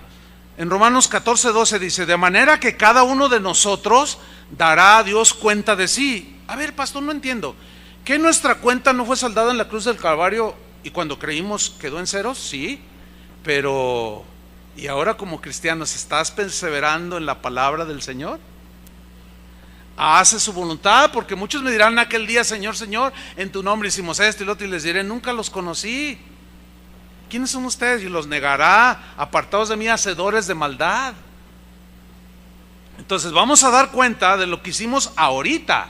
en Romanos 14, 12 dice: de manera que cada uno de nosotros dará a Dios cuenta de sí. A ver, pastor, no entiendo. ¿Que nuestra cuenta no fue saldada en la cruz del Calvario y cuando creímos quedó en ceros? Sí, pero ¿y ahora como cristianos estás perseverando en la palabra del Señor? Hace su voluntad, porque muchos me dirán aquel día: Señor, Señor, en tu nombre hicimos esto y lo otro, y les diré: nunca los conocí. ¿Quiénes son ustedes? Y los negará: apartados de mí, hacedores de maldad. Entonces vamos a dar cuenta de lo que hicimos ahorita.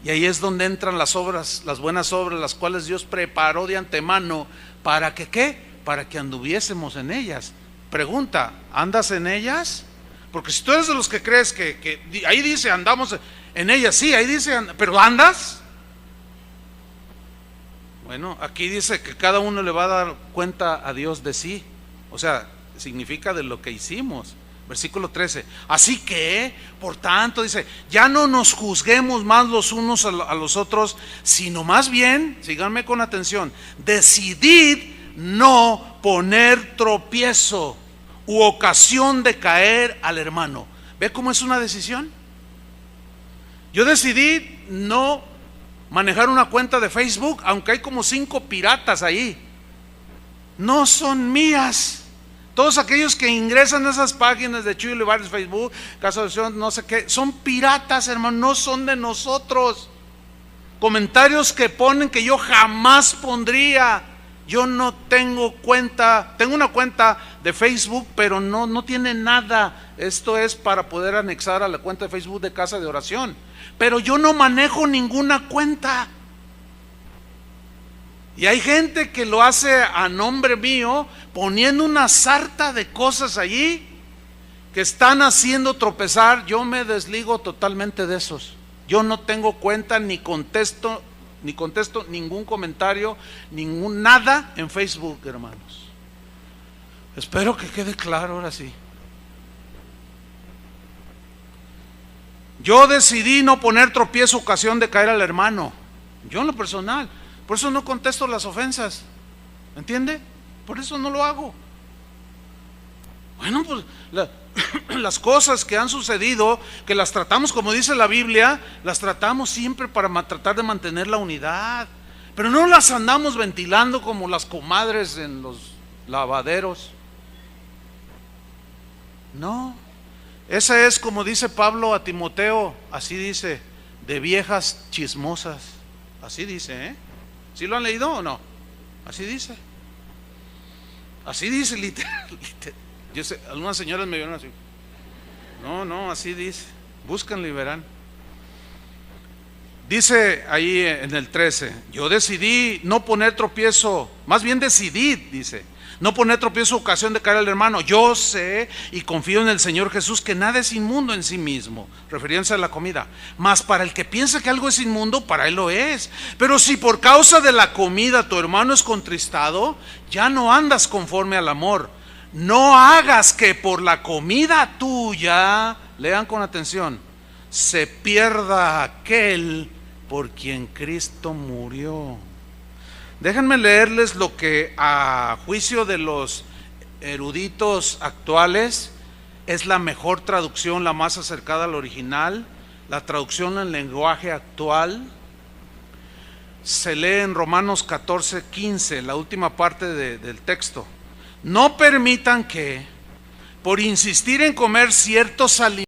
Y ahí es donde entran las obras, las buenas obras, las cuales Dios preparó de antemano. ¿Para que qué? Para que anduviésemos en ellas. Pregunta: ¿andas en ellas? Porque si tú eres de los que crees que ahí dice andamos en ellas, sí, ahí dice, pero ¿andas? Bueno, aquí dice que cada uno le va a dar cuenta a Dios de sí. O sea, significa de lo que hicimos. Versículo 13: así que, por tanto, dice, ya no nos juzguemos más los unos a los otros, sino más bien, síganme con atención, decidid no poner tropiezo u ocasión de caer al hermano. ¿Ve cómo es una decisión? Yo decidí no manejar una cuenta de Facebook, aunque hay como 5 piratas ahí. No son mías. Todos aquellos que ingresan a esas páginas de Chuy Olivares, Facebook, Casa de Oración, no sé qué, son piratas, hermano, no son de nosotros. Comentarios que ponen que yo jamás pondría. Yo no tengo cuenta, tengo una cuenta de Facebook, pero no tiene nada. Esto es para poder anexar a la cuenta de Facebook de Casa de Oración. Pero yo no manejo ninguna cuenta. Y hay gente que lo hace a nombre mío, poniendo una sarta de cosas allí que están haciendo tropezar. Yo me desligo totalmente de esos. Yo no tengo cuenta, ni contesto ningún comentario, nada en Facebook, hermanos. Espero que quede claro ahora sí. Yo decidí no poner tropiezo, ocasión de caer al hermano. Yo en lo personal. Por eso no contesto las ofensas. ¿Entiende? Por eso no lo hago. Bueno, pues las cosas que han sucedido, que las tratamos, como dice la Biblia, las tratamos siempre para tratar de mantener la unidad. Pero no las andamos ventilando como las comadres en los lavaderos. No. Esa es, como dice Pablo a Timoteo, así dice, de viejas chismosas. Así dice, ¿Sí lo han leído o no? Así dice. Así dice, literal. Yo sé, algunas señoras me vieron así. No, así dice. Búscanlo y verán. Dice ahí en el 13, yo decidí no poner tropiezo, más bien decidí, dice, no poner tropiezo ocasión de caer al hermano. Yo sé y confío en el Señor Jesús que nada es inmundo en sí mismo, refiriéndose a la comida. Mas para el que piensa que algo es inmundo, para él lo es. Pero si por causa de la comida tu hermano es contristado, ya no andas conforme al amor. No hagas que por la comida tuya, lean con atención, se pierda aquel por quien Cristo murió. Déjenme leerles lo que a juicio de los eruditos actuales es la mejor traducción, la más acercada al original. La traducción en lenguaje actual se lee en Romanos 14:15, la última parte del texto. No permitan que, por insistir en comer ciertos alimentos,